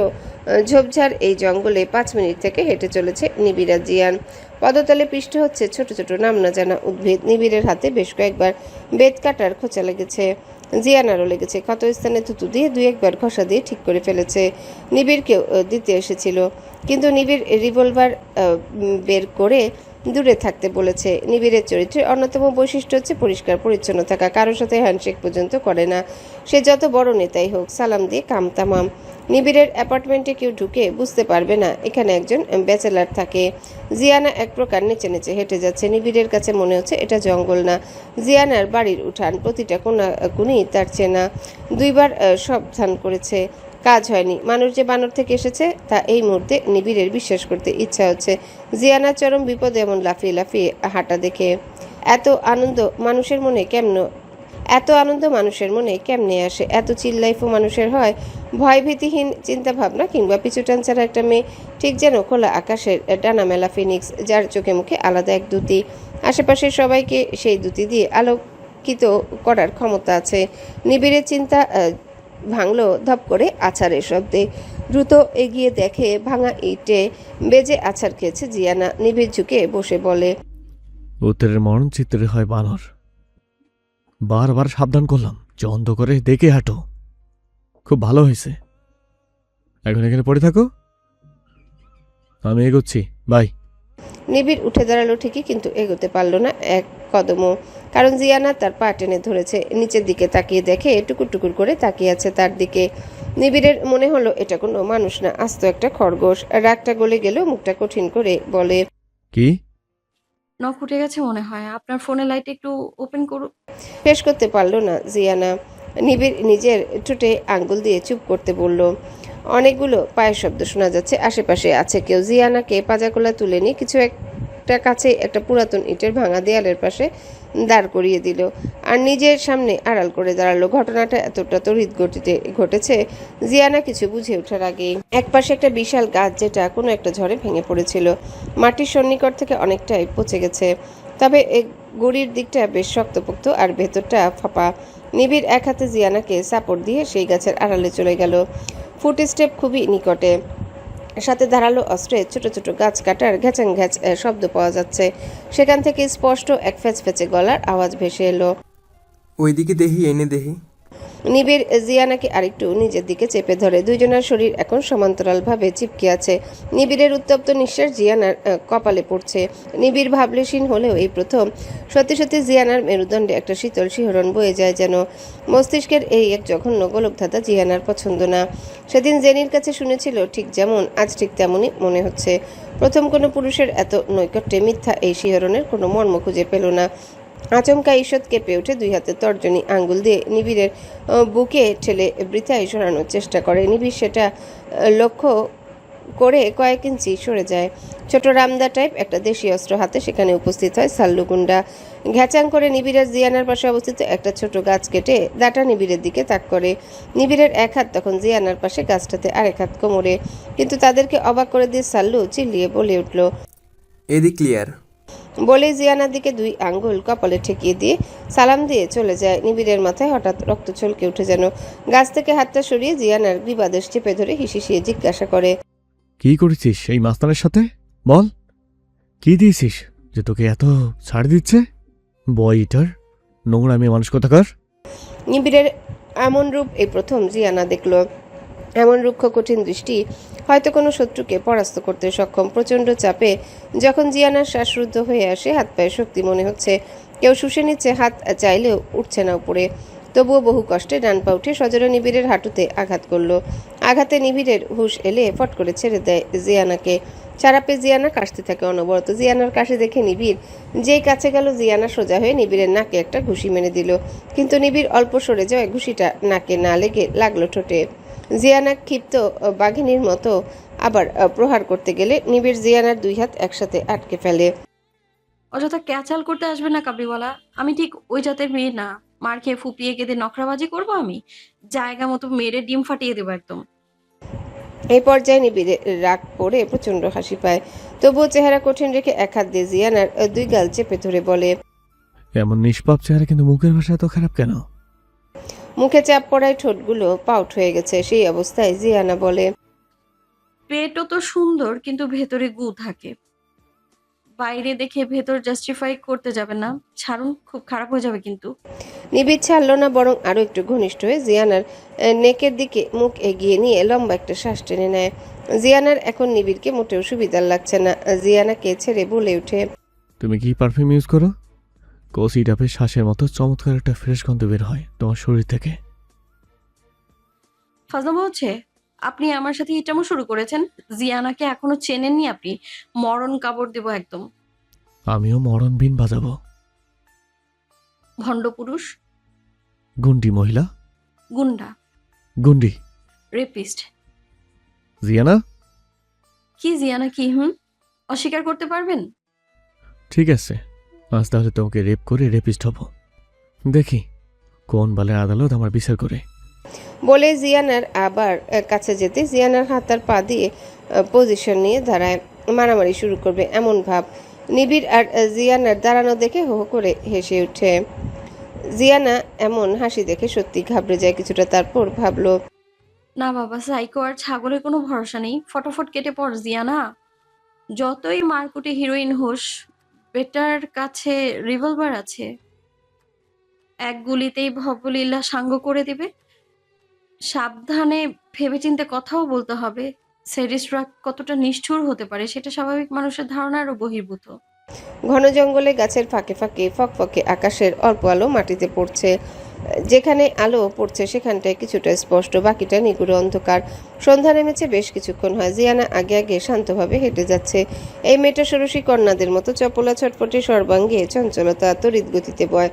ঝোপঝাড় এই জঙ্গলে 5 মিনিট থেকে হেঁটে চলেছে নিবিড় আর জিয়ান। পদতলে পিষ্ট হচ্ছে ছোট ছোট নাম না জানা উদ্ভিদ। নিবিড়ের হাতে বেশ কয়েকবার বেত কাটার খোঁচা লেগেছে, জিয়ানারও লেগেছে। ক্ষত স্থানে থুতু দিয়ে 2-1 ঘষা দিয়ে ঠিক করে ফেলেছে। নিবিড়কেও দিতে এসেছিল, কিন্তু নিবিড় রিভলভার বের করে দূরে থাকতে বলেছে। নিবিড়ের চরিত্রের অন্যতম বৈশিষ্ট্য হচ্ছে পরিষ্কার পরিচ্ছন্ন থাকা, কারোর সাথে হ্যান্ডশেক পর্যন্ত করে না। সে যত বড় নেতাই হোক, সালাম দিয়ে কাম তামাম। নিবিড়ের অ্যাপার্টমেন্টে কেউ ঢুকে বুঝতে পারবে না এখানে একজন ব্যাচেলার থাকে। জিয়ানা এক প্রকার নেচে নেচে হেঁটে যাচ্ছে। নিবিড়ের কাছে মনে হচ্ছে এটা জঙ্গল না, জিয়ানার বাড়ির উঠান। প্রতিটা কোণাকুনি তার চেনা। 2 বার সাবধান করেছে, কাজ হয়নি। মানুষ যে বানর থেকে এসেছে তা এই মুহূর্তে নিবিড়ের বিশ্বাস করতে ইচ্ছা হচ্ছে। জিয়ানার চরম বিপদে এমন লাফিয়ে লাফিয়ে হাঁটা দেখে এত আনন্দ মানুষের মনে কেমনে আসে? এত চিল লাইফও মানুষের হয়? ভয়ভীতিহীন চিন্তাভাবনা কিংবা পিছুটান ছাড়া একটা মেয়ে, ঠিক যেন খোলা আকাশের ডানা মেলা ফিনিক্স, যার চোখে মুখে আলাদা এক দ্যুতি। আশেপাশের সবাইকে সেই দ্যুতি দিয়ে আলোকিত করার ক্ষমতা আছে। নিবিড়ের চিন্তা ভাঙল ধপ করে আছাড়ের শব্দে। দ্রুত এগিয়ে দেখে ভাঙা ইটে বেজে আছাড় খেয়েছে জিয়ানা। নিবিড় ঝুঁকে বসে বলে। উত্তরের মরণচিত্রে হয় বানর। বারবার সাবধান করলাম যে অন্ধ করে দেখে হাঁটো। খুব ভালো হয়েছে, এখন এখানে পড়ে থাকো, আমি এগোচ্ছি, বাই। নিবিড় উঠে দাঁড়ালো ঠিকই, কিন্তু এগোতে পারল না এক কদমও, কারণ জিয়ানা তার পা টেনে ধরেছে। নিচের দিকে তাকিয়ে দেখে টুকুর টুকুর করে তাকিয়ে আছে তার দিকে। নিবিড়ের মনে হলো এটা কোনো মানুষ না, আস্ত একটা খরগোশ। রাগটা গলে গেল, মুখটা কঠিন করে বলে। কি? নখ উঠে গেছে মনে হয়, আপনার ফোনের লাইট একটু ওপেন করুন। পেশ করতে পারল না জিয়ানা। নিবিড় নিজের ঠোঁটে আঙ্গুল দিয়ে চুপ করতে বলল। অনেকগুলো পায়ের শব্দ শোনা যাচ্ছে, আশেপাশে আছে কেউ। জিয়ানাকে পাজাকোলা তুলে নিয়ে কিছু একটা কাছে একটা পুরাতন ইটের ভাঙা দেয়ালের পাশে দাঁড় করিয়ে দিল, আর নিজের সামনে আড়াল করে দাঁড়ালো। ঘটনাটা এতটা তড়িৎ গতিতে ঘটেছে জিয়ানা কিছু বুঝে ওঠার আগেই। একপাশে একটা বিশাল গাছ, যেটা কোনো একটা ঝড়ে ভেঙে পড়েছিল। মাটির সন্নিকট থেকে অনেকটাই পচে গেছে, তবে গুড়ির দিকটা বেশ শক্তপোক্ত আর ভেতরটা ফাঁপা। নিবিড় এক হাতে জিয়ানাকে সাপোর্ট দিয়ে সেই গাছের আড়ালে চলে গেল। ফুট স্টেপ খুবই নিকটে, সাথে ধারালো অস্ত্রে ছোট ছোট গাছ কাটার ঘ্যাচাং ঘ্যাচ শব্দ পাওয়া যাচ্ছে। সেখান থেকে স্পষ্ট এক ফেচফেচে গলার আওয়াজ ভেসে এলো। ওইদিকে দেহি, এনে দেহি। নিবিড় জিয়ানাকে আরেকটু নিজের দিকে চেপে ধরে। দুইজনের শরীর এখন সমান্তরালভাবে চিপকে আছে। নিবিড়ের উত্তপ্ত নিঃশ্বাস জিয়ানার কপালে পড়ছে। নিবিড় ভাবলেশীন হলেও এই প্রথম সত্যি সত্যি জিয়ানার মেরুদণ্ডে একটা শীতল শিহরণ বয়ে যায় যেন। মস্তিষ্কের এই এক জঘন্য গোলকধাঁধা জিয়ানার পছন্দ না। সেদিন জেনির কাছে শুনেছিল ঠিক যেমন, আজ ঠিক তেমনই মনে হচ্ছে। প্রথম কোনো পুরুষের এত নৈকট্যে মিথ্যা এই শিহরণের কোনো মর্ম খুঁজে পেল না। আচমকা ঈষৎ কেঁপে ওঠে, 2 হাতে তর্জনী আঙ্গুল দিয়ে নিবিড়ের বুকে ঠেলে বৃথায় সরানোর চেষ্টা করে। নিবিড় সেটা লক্ষ্য করে কয়েক ইঞ্চি সরে যায়। ছোট রামদা টাইপ একটা দেশি অস্ত্র হাতে সেখানে উপস্থিত হয় সাল্লু গুন্ডা। ঘ্যাচাং করে নিবিড়ের জিয়ানার পাশে অবস্থিত একটা ছোট গাছ কেটে দাটা নিবিড়ের দিকে তাক করে। নিবিড়ের এক হাত তখন জিয়ানার পাশে, গাছটাতে আরেক হাত কোমরে। কিন্তু তাদেরকে অবাক করে দিয়ে সাল্লু চিল্লিয়ে বলে উঠল। এদিক ক্লিয়ার। বলে জিয়ানার দিকে 2 আঙ্গুল কপালে ঠেকিয়ে দিয়ে সালাম দিয়ে চলে যায়। নিবিড়ের মাথায় হঠাৎ রক্ত ছলকে উঠে, যেন গাছ থেকে হাতটা সরিয়ে জিয়ানার বিবাদেশ চেপে ধরে হিসিয়ে জিজ্ঞাসা করে, কি করেছিস এই মাস্তানের সাথে? বল, কি দিয়েছিস যে তোকে এত ছাড় দিচ্ছে? বয় ইটার, নোংরা মেয়ে মানুষ কোথাকার। নিবিড়ের এমন রূপ এই প্রথম জিয়ানা দেখল। এমন রুক্ষ কঠিন দৃষ্টি হয়তো কোনো শত্রুকে পরাস্ত করতে সক্ষম। প্রচণ্ড চাপে যখন জিয়ানার শ্বাসরুদ্ধ হয়ে আসে, হাত পায়ে শক্তি মনে হচ্ছে কেউ শুষে নিচ্ছে, হাত চাইলেও উঠছে না উপরে। তবুও বহু কষ্টে ডান পা উঠে সজোরে নিবিড়ের হাঁটুতে আঘাত করলো। আঘাতে নিবিড়ের হুঁশ এলে ফট করে ছেড়ে দেয় জিয়ানাকে। ছাড়া পেয়ে জিয়ানা কাশতে থাকে অনবরত। জিয়ানার কাশে দেখে নিবিড় যেই কাছে গেল, জিয়ানা সোজা হয়ে নিবিড়ের নাকে একটা ঘুষি মেরে দিল। কিন্তু নিবিড় অল্প সরে যাওয়ায় ঘুষিটা নাকে না লেগে লাগলো ঠোঁটে। জিয়ানা ক্ষিপ্ত বাঘিনীর মতো আবার প্রহার করতে গেলে নিবিড় জিয়ানার 2 হাত একসাথে আটকে ফেলে। অযথা ক্যাচাল করতে আসবে না কাবলিওয়ালা, আমি ঠিক ওই জাতের মেয়ে না। মার খেয়ে ফুপিয়ে কেঁদে নখরাবাজি করবো আমি? জায়গা মতো মেরে ডিম ফাটিয়ে দেবো একদম। এই পর্যায়ে নিবিড়ে রাগ পড়ে প্রচণ্ড হাসি পায়। তবুও চেহারা কঠিন রেখে এক হাত দিয়ে জিয়ানার 2 গাল চেপে ধরে বলে, এমন নিষ্পাপ চেহারা, কিন্তু মুখের ভাষা এত খারাপ কেন? মুখে চাপ পড়ায় ঠোঁটগুলো পাউট হয়ে গেছে। সেই অবস্থায় জিয়ানা বলে, পেটও তো সুন্দর, কিন্তু ভেতরে গু থাকে। বাইরে দেখে ভেতর জাস্টিফাই করতে যাবে না, ছাড়ুন, খুব খারাপ হয়ে যাবে কিন্তু। নিবিড় ছাড়ল না, বরং আরো একটু ঘনিষ্ঠ হয়ে জিয়ানার নেকের দিকে মুখ এগিয়ে নিয়ে লম্বা একটা শ্বাস টেনে নেয়। জিয়ানার এখন নিবিড়কে মোটেও সুবিধার লাগছে না। জিয়ানাকে ছেড়ে বলে ওঠে, তুমি কি পারফিউম ইউজ করো? কসি ডাবে শ্বাসের মতো চমৎকার একটা ফ্রেশ গন্ধ বের হয় তোমার শরীর থেকে। ফাজলামো হচ্ছে? আপনি আমার সাথে ইটামো শুরু করেছেন। জিয়ানাকে এখনো চেনেননি আপনি। মরণ কাপড় দেব একদম। আমিও মরণ বিন বাজাবো। ভণ্ড পুরুষ, গুন্ডি মহিলা, গুন্ডা, গুন্ডি। রেপিস্ট। জিয়ানা, কি জিয়ানা কি? অস্বীকার করতে পারবেন? ঠিক আছে, আজ তাহলে তোমাকে রেপ করে রেপিস্ট হব। দেখি কোন বালের আদালত আমার বিচার করে। বলে জিয়ানার আবার কাছে যেতে জিয়ানার হাতার পা দিয়ে পজিশন নিয়ে দাঁড়ায়। মারামারি শুরু করবে এমন ভাব। নিবিড় আর জিয়ানার দাঁড়ানো দেখে হো হো করে হেসে ওঠে। জিয়ানা এমন হাসি দেখে সত্যি ঘাবড়ে যায় কিছুটা। তারপর ভাবলো, না বাবা, সাইকো আর ছাগলের কোনো ভরসা নেই। ফটাফট কেটে পড় জিয়ানা। যতই মারকুটে হিরোইন হোস, বেটার কাছে রিভলভার আছে। এক গুলিতেই ভবলীলা সাঙ্গ করে দিবে। সাবধানে ভেবেচিন্তে কথাও বলতে হবে। সেডিস্টরা কতটা নিষ্ঠুর হতে পারে সেটা স্বাভাবিক মানুষের ধারণারও বহির্ভূত। ঘন জঙ্গলে গাছের ফাঁকে ফাঁকে ফকফকে আকাশের অল্প আলো মাটিতে পড়ছে। যেখানে আলো পড়ছে সেখানটায় কিছুটা স্পষ্ট, বাকিটা নিগুড় অন্ধকার। সন্ধ্যা নেমেছে বেশ কিছুক্ষণ হয়। জিয়ানা আগে আগে শান্তভাবে হেঁটে যাচ্ছে। এই মেয়েটা ষোড়শী কন্যাদের মতো চপলা ছটপটে, সর্বাঙ্গে চঞ্চলতা, তড়িৎ গতিতে বয়।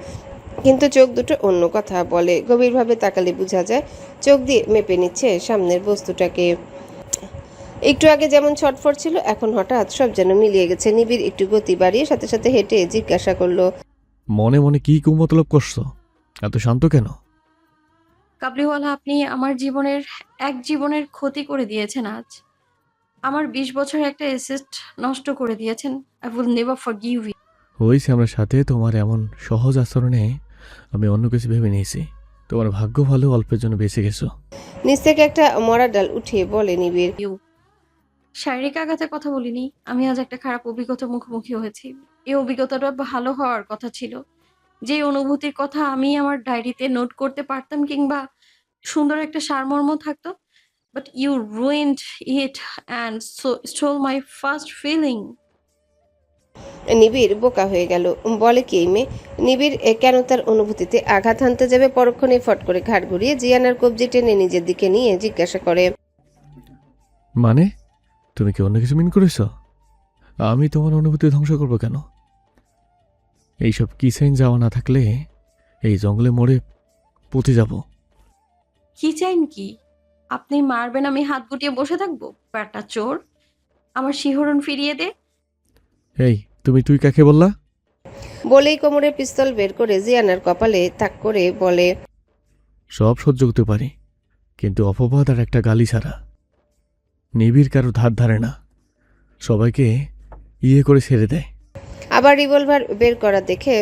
কিন্তু চোখ দুটো অন্য কথা বলে। গভীরভাবে তাকালে বোঝা যায় চোখ দিয়ে মেপে নিচ্ছে সামনের বস্তুটাকে। একটু আগে যেমন ছটফট ছিল, এখন হঠাৎ সব যেন মিলিয়ে গেছে। নিবিড় একটু গতি বাড়িয়ে সাথে সাথে হেঁটে জিজ্ঞাসা করলো, মনে মনে কি কুমতলব করছো? এত শান্ত কেন? কাবলিওয়ালা, আপনি আমার জীবনের ক্ষতি করে দিয়েছেন আজ। আমার 20 বছরের একটা এসেট নষ্ট করে দিয়েছেন। I will never forgive you. হয়েছে আমার সাথে তোমার এমন সহজ আচরণে আমি অন্য কিছু ভেবে নিয়েছি। তোমার ভাগ্য ভালো, অল্পের জন্য বেঁচে গেছো। নিচ থেকে একটা মরা ডাল উঠিয়ে বলে নিবিড়, শারীরিক আঘাতের কথা বলিনি। আমি আজ একটা খারাপ অভিজ্ঞতার মুখোমুখি হয়েছি। এই অভিজ্ঞতাটা ভালো হওয়ার কথা ছিল। যে অনুভূতির কথা আমি আমার ডায়েরিতে নোট করতে পারতাম, কিংবা সুন্দর একটা সারমর্ম থাকতো। But you ruined it and stole my first feeling. Nibir বোকা হয়ে গেল। বলে কি এই মেয়ে? নিবিড় কেন তার অনুভূতিতে আঘাত হানতে যাবে? পরক্ষণে ফট করে ঘাট ঘুরিয়ে জিয়ানার কবজি টেনে নিজের দিকে নিয়ে জিজ্ঞাসা করে, মানে তুমি কি অন্য কিছু মিন করেছ? আমি তোমার অনুভূতি ধ্বংস করবো কেন? এইসব কিসেন যাওয়া না থাকলে এই জঙ্গলে মরে পচে যাব। কি চাইন কি? আপনি মারবেন, আমি হাত গুটিয়ে বসে থাকবো? ব্যাটা চোর, আমার শিহরণ ফিরিয়ে দে। এই তুই কাকে বললা? বলেই কোমরে পিস্তল বের করে জিয়ানার কপালে তাক করে বলে, সব সহ্য করতে পারি, কিন্তু অপবাদ আর একটা গালি ছাড়া। নিবিড় কারো ধার ধারে না, সবাইকে ইয়ে করে ছেড়ে দেয়। আবার রিভলভার বের করা দেখে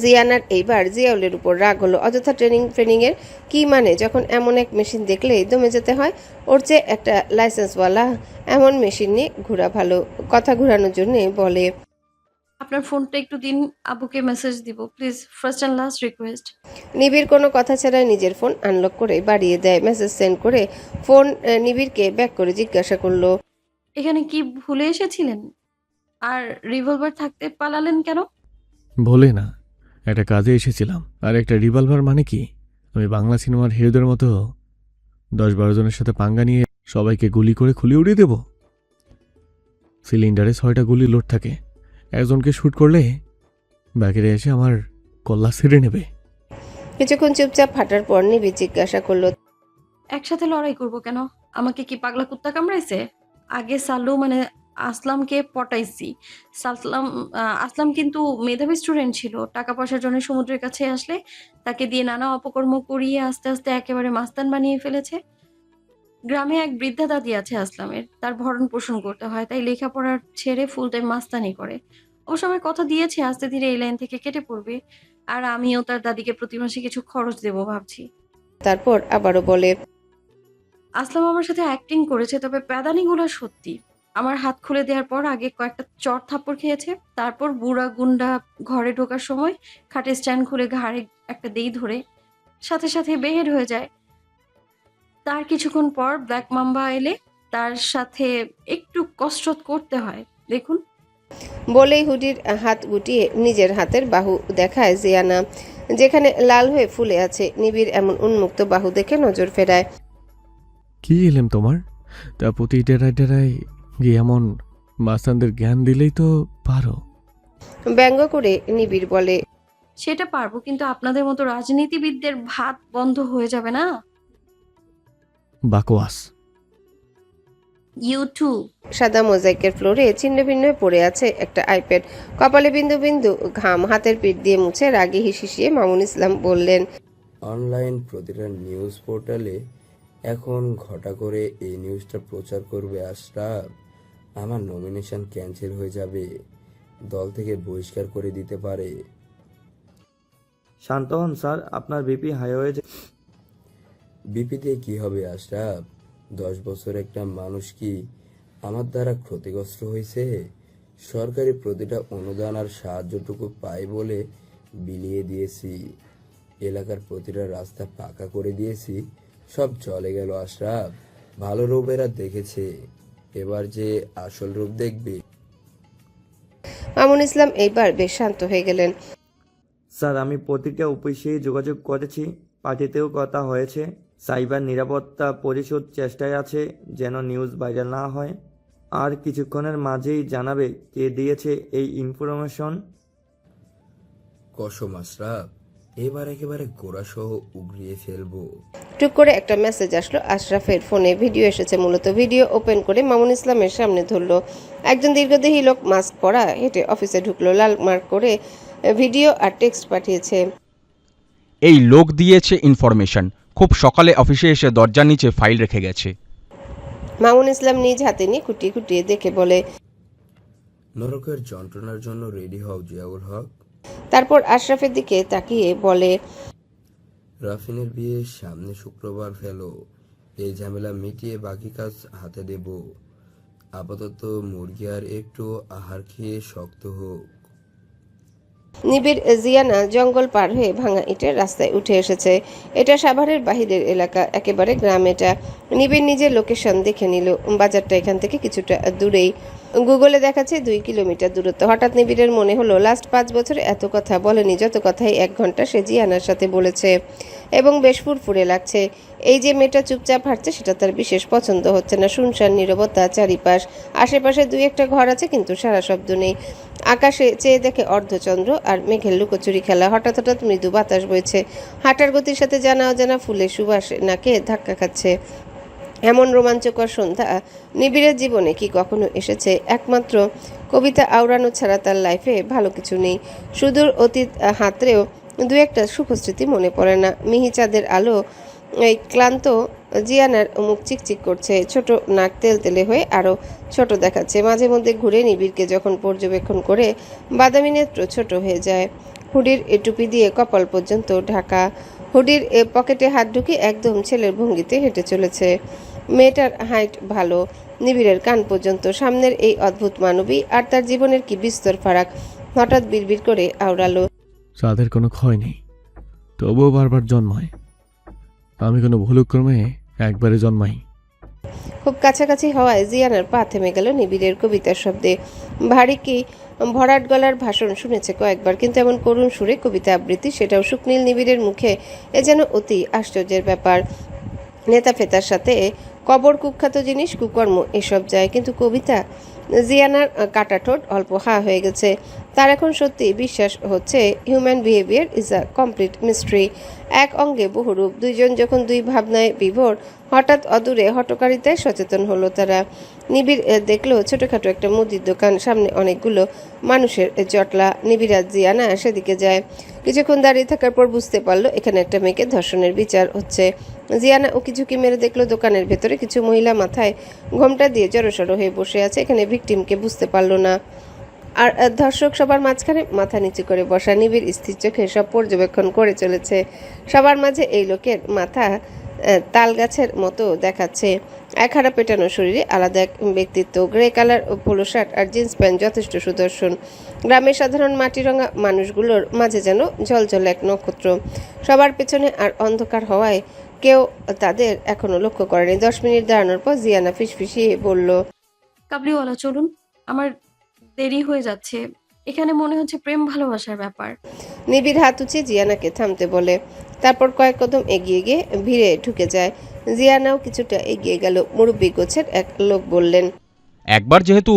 জিয়ানার এইবার জিয়াউলের উপর রাগ হলো। অযথা ট্রেনিংয়ের কি মানে, যখন এমন এক মেশিন দেখলেই দমে যেতে হয়? ওর চেয়ে একটা লাইসেন্সওয়ালা এমন মেশিন নিয়ে ঘোরা ভালো। কথা ঘোরানোর জন্য বলে, আপনার ফোনটা একটু দিন, আব্বুকে মেসেজ দিব please, first and last request. নিবিড় কোনো কথা ছাড়াই নিজের ফোন আনলক করে বাড়িয়ে দেয়। মেসেজ সেন্ড করে ফোন নিবিড়কে ব্যাক করে জিজ্ঞাসা করলো, এখানে কি ভুলে এসেছিলেন? আর রিভলভার থাকতে পালালেন কেন? বলে না, একটা কাজে এসেছিলাম। আর একটা রিভলভার মানে কি? আমি বাংলা সিনেমার হিরোদের মতো 10-12 জনের সাথে পাঙ্গা নিয়ে সবাইকে গুলি করে খুলে উড়িয়ে দেব? সিলিন্ডারে 6টা গুলি লোড থাকে। একজনকে শ্যুট করলে বাকিরা এসে আমার কল্লা ছেড়ে নেবে। কিছুক্ষণ চুপচাপ হাঁটার পর নিবিড় জিজ্ঞাসা করলো, একসাথে লড়াই করব কেন? আমাকে কি পাগলা কুত্তা কামড়াইছে? আগে সাল্লু মানে আসলামকে পটাইছি। আসলাম কিন্তু মেধাবী স্টুডেন্ট ছিল। টাকা পয়সার জন্য সমুদ্রের কাছে আসলে তাকে দিয়ে নানা অপকর্ম করিয়ে আস্তে আস্তে একেবারে মাস্তান বানিয়ে ফেলেছে। গ্রামে এক বৃদ্ধা দাদি আছে আসলামের, তার ভরণ পোষণ করতে হয়, তাই লেখাপড়ার ছেড়ে ফুল টাইম মাস্তানি করে। অবশ্য আমার কথা দিয়েছে আস্তে ধীরে এই লাইন থেকে কেটে পড়বে, আর আমিও তার দাদিকে প্রতি মাসে কিছু খরচ দেবো ভাবছি। তারপর আবারও বলে, আসলাম আমার সাথে অ্যাক্টিং করেছে, তবে প্যাদানিগুলো সত্যি। আমার হাত খুলে দেওয়ার পর আগে কয়েকটা চড় থাপ্পড় খেয়েছে, তারপর বুড়া গুন্ডা ঘরে ঢোকার সময় খাটের স্ট্যান্ড খুলে ঘাড়ে একটা দেই ধরে সাথে সাথে বেহেড হয়ে যায়। তার কিছুক্ষণ পর ব্ল্যাক মাম্বা এলে তার সাথে একটু কসরত করতে হয়, দেখুন। বলেই হুডির হাত গুটিয়ে নিজের হাতের বাহু দেখায় জিয়ানা, যেখানে লাল হয়ে ফুলে আছে। নিবিড় এমন উন্মুক্ত বাহু দেখে নজর ফেরায়। কি এলেম তোমার? তা প্রতি ডেরায় গিয়ে এমন মাস্তানদের জ্ঞান দিলেই তো পারো। ব্যঙ্গ করে নিবিড় বলে, সেটা পারবো, কিন্তু আপনাদের মতো রাজনীতিবিদদের ভাত বন্ধ হয়ে যাবে না। বাকোয়াস। ইউটিউব। সাদা মোজাইকের ফ্লোরে ছিন্ন ভিন্ন পড়ে আছে একটা আইপ্যাড। কপালে বিন্দু বিন্দু ঘাম হাতের পিঠ দিয়ে মুছে রাগে হিসিয়ে মামুন ইসলাম বললেন, অনলাইন প্রতিটা নিউজ পোর্টালে এখন ঘটা করে এই নিউজটা প্রচার করবে আশরাফ। আমার নমিনেশন ক্যান্সেল হয়ে যাবে, দল থেকে বহিষ্কার করে দিতে পারে। শান্ত হন স্যার, আপনার বিপি হাই হয়েছে। বিপিতে কি হবে আশরাফ? 10 বছর একটা মানুষ কি আমার দ্বারা ক্ষতিগ্রস্ত হয়েছে? সরকারি প্রতিটা অনুদান আর সাহায্যটুকু পাই বলে বিলিয়ে দিয়েছি। এলাকার প্রতিটা রাস্তা পাকা করে দিয়েছি, সব চলে গেল আশরাফ। ভালো রূপ এরা দেখেছে, এবার যে আসল রূপ দেখবে। মামুন ইসলাম এইবার বেশ শান্ত হয়ে গেলেন। স্যার, আমি প্রতিটা অফিসেই যোগাযোগ করেছি, পার্টিতেও কথা হয়েছে। সাইবার নিরাপত্তা পরিষদ চেষ্টায় আছে যেন নিউজ ভাইরাল না হয়। আর কিছুক্ষণের মাঝেই জানাবে কে দিয়েছে এই ইনফরমেশন। কসম আশরাফ, এবার একেবারে গোড়াসহ উগড়িয়ে ফেলবো। টুক করে একটা মেসেজ আসলো আশরাফের ফোনে। ভিডিও এসেছে মূলত। ভিডিও ওপেন করে মামুন ইসলামের সামনে ধরলো। একজন দীর্ঘদেহী লোক মাস্ক পরা হেঁটে অফিসে ঢুকলো। লাল মার্ক করে ভিডিও আর টেক্সট পাঠিয়েছে। এই লোক দিয়েছে ইনফরমেশন, খুব সকালে অফিসে এসে দরজার নিচে ফাইল রেখে গেছে। মামুন ইসলাম নিজ হাতে নিয়ে খুঁটিয়ে খুঁটিয়ে দেখে বলে, নরকের যন্ত্রণার জন্য রেডি হও জিয়াউল হক। তারপর আশরাফের দিকে তাকিয়ে বলে, রাফিনের বিয়ে সামনে শুক্রবার ফেলো, এই ঝামেলা মিটিয়ে বাকি কাজ হাতে দেব। আপাতত মুরগি আর একটু আহার খেয়ে শক্ত হোক। নিবিড় জিয়ানা জঙ্গল পার হয়ে ভাঙা ইটের রাস্তায় উঠে এসেছে। এটা সাভারের বাহিরের এলাকা, একেবারে গ্রাম এটা। নিবিড় নিজের লোকেশন দেখে নিল। বাজারটা এখান থেকে কিছুটা দূরেই। গুগলে দেখাচ্ছে 2 কিলোমিটার দূরত্ব। হঠাৎ নিবিড়ের মনে হলো লাস্ট 5 বছরে এত কথা বলেনি যত কথাই 1 ঘন্টা সে জিয়ানার সাথে বলেছে, এবং বেশ ফুরফুরে লাগছে। এই যে মেয়েটা চুপচাপ হাঁটছে সেটা তার বিশেষ পছন্দ হচ্ছে না। শুনশান নীরবতা চারিপাশ। আশেপাশে 2-1টা ঘর আছে কিন্তু সারা শব্দ নেই। আকাশে চেয়ে দেখে অর্ধচন্দ্র আর মেঘের লুকোচুরি খেলা। হঠাৎ হঠাৎ মৃদু বাতাস বইছে। হাঁটার গতির সাথে জানা অজানা ফুলের সুবাস নাকে ধাক্কা খাচ্ছে। এমন রোমাঞ্চকর সন্ধ্যা নিবিড়ের জীবনে কি কখনো এসেছে? একমাত্র কবিতা আওড়ানো ছাড়া তার লাইফে ভালো কিছু নেই। সুদূর অতীত হাতড়েও 2-1টা সুখস্মৃতি মনে পড়ে না। মিহি চাঁদের আলো এই ক্লান্ত জিয়ানার মুখ চিকচিক করছে, ছোট নাক তেলতেলে হয়ে আরও ছোট দেখাচ্ছে। মাঝে মধ্যে ঘুরে নিবিড়কে যখন পর্যবেক্ষণ করে বাদামি নেত্র ছোট হয়ে যায়। হুডির টুপি দিয়ে কপাল পর্যন্ত ঢাকা, হুডির পকেটে হাত ঢুকে একদম ছেলের ভঙ্গিতে হেঁটে চলেছে। মেয়েটার হাইট ভালো, নিবিড়ের কান পর্যন্ত। সামনের এই অদ্ভুত মানবী আর তার জীবনের কি বিস্তর ফারাক। হঠাৎ বিড়বিড় করে আওড়ালো, তাদের কোনো ক্ষয় নেই, তবুও বারবার জন্মায়। আমি কোনো ভুলক্রমে একবারে জন্মাই। খুব কাছাকাছি হওয়ায় জিয়ানার পা থেমে গেল নিবিড়ের কবিতার শব্দে। ভারী কি ভরাট গলার ভাষণ শুনেছে কয়েকবার, কিন্তু এমন করুণ সুরে কবিতা আবৃত্তি, সেটাও শুকনীল নিবিড়ের মুখে, এ যেন অতি আশ্চর্যের ব্যাপার। নেতা ফেতার সাথে কবর কুখ্যাত জিনিস, কুকর্ম এসব যায়, কিন্তু কবিতা? জিয়ানার কাটা ঠোঁট অল্প হা হয়ে গেছে। তার এখন সত্যি বিশ্বাস হচ্ছে human behaviour is a complete mystery. এক অঙ্গে বহুরূপ, দুইজন যখন দুই ভাবনায় বিভোর, হঠাৎ অদূরে হটকারিতায় সচেতন হলো তারা। নিবিড় দেখলো ছোটোখাটো একটা মুদির দোকান, সামনে অনেকগুলো মানুষের জটলা। নিবিড় আর জিয়ানা সেদিকে যায়। কিছুক্ষণ দাঁড়িয়ে থাকার পর বুঝতে পারলো এখানে একটা মেয়েকে ধর্ষণের বিচার হচ্ছে। জিয়ানা উকি ঝুঁকি মেরে দেখলো দোকানের ভেতরে কিছু মহিলা মাথায় ঘোমটা দিয়ে জড়সড় হয়ে বসে আছে। এখানে ভিকটিমকে বুঝতে পারলো না, আর ধর্ষক সবার মাঝখানে মাথা নিচু করে বসা। নিবিড় স্থির চোখে সব পর্যবেক্ষণ করে চলেছে। সবার মাঝে এই লোকের মাথা তাল গাছের মতো দেখাচ্ছে। এক হাড়া পেটানো শরীরে আলাদা এক ব্যক্তিত্ব। গ্রে কালার পোলো শার্ট আর জিন্স প্যান্ট যথেষ্ট সুদর্শন। গ্রামের সাধারণ মাটিরঙা মানুষগুলোর মাঝে যেন ঝলঝল এক নক্ষত্র। সবার পেছনে আর অন্ধকার হওয়ায় কেউ তাদের এখনো লক্ষ্য করেনি। 10 মিনিট দাঁড়ানোর পর জিয়ানা ফিসফিসিয়ে বলল, কাবলিওয়ালা চলুন, আমার দেরি হয়ে যাচ্ছে। এখানে মনে হচ্ছে প্রেম ভালোবাসার ব্যাপার। নিবিড় হাত উঁচিয়ে জিয়ানাকে থামতে বলে, তারপর কয়েক কদম এগিয়ে গিয়ে ভিড়ে ঢুকে যায়। জিয়ানাও কিছুটা এগিয়ে গেল। মুরব্বী গোছের এক লোক বললেন, একবার যেহেতু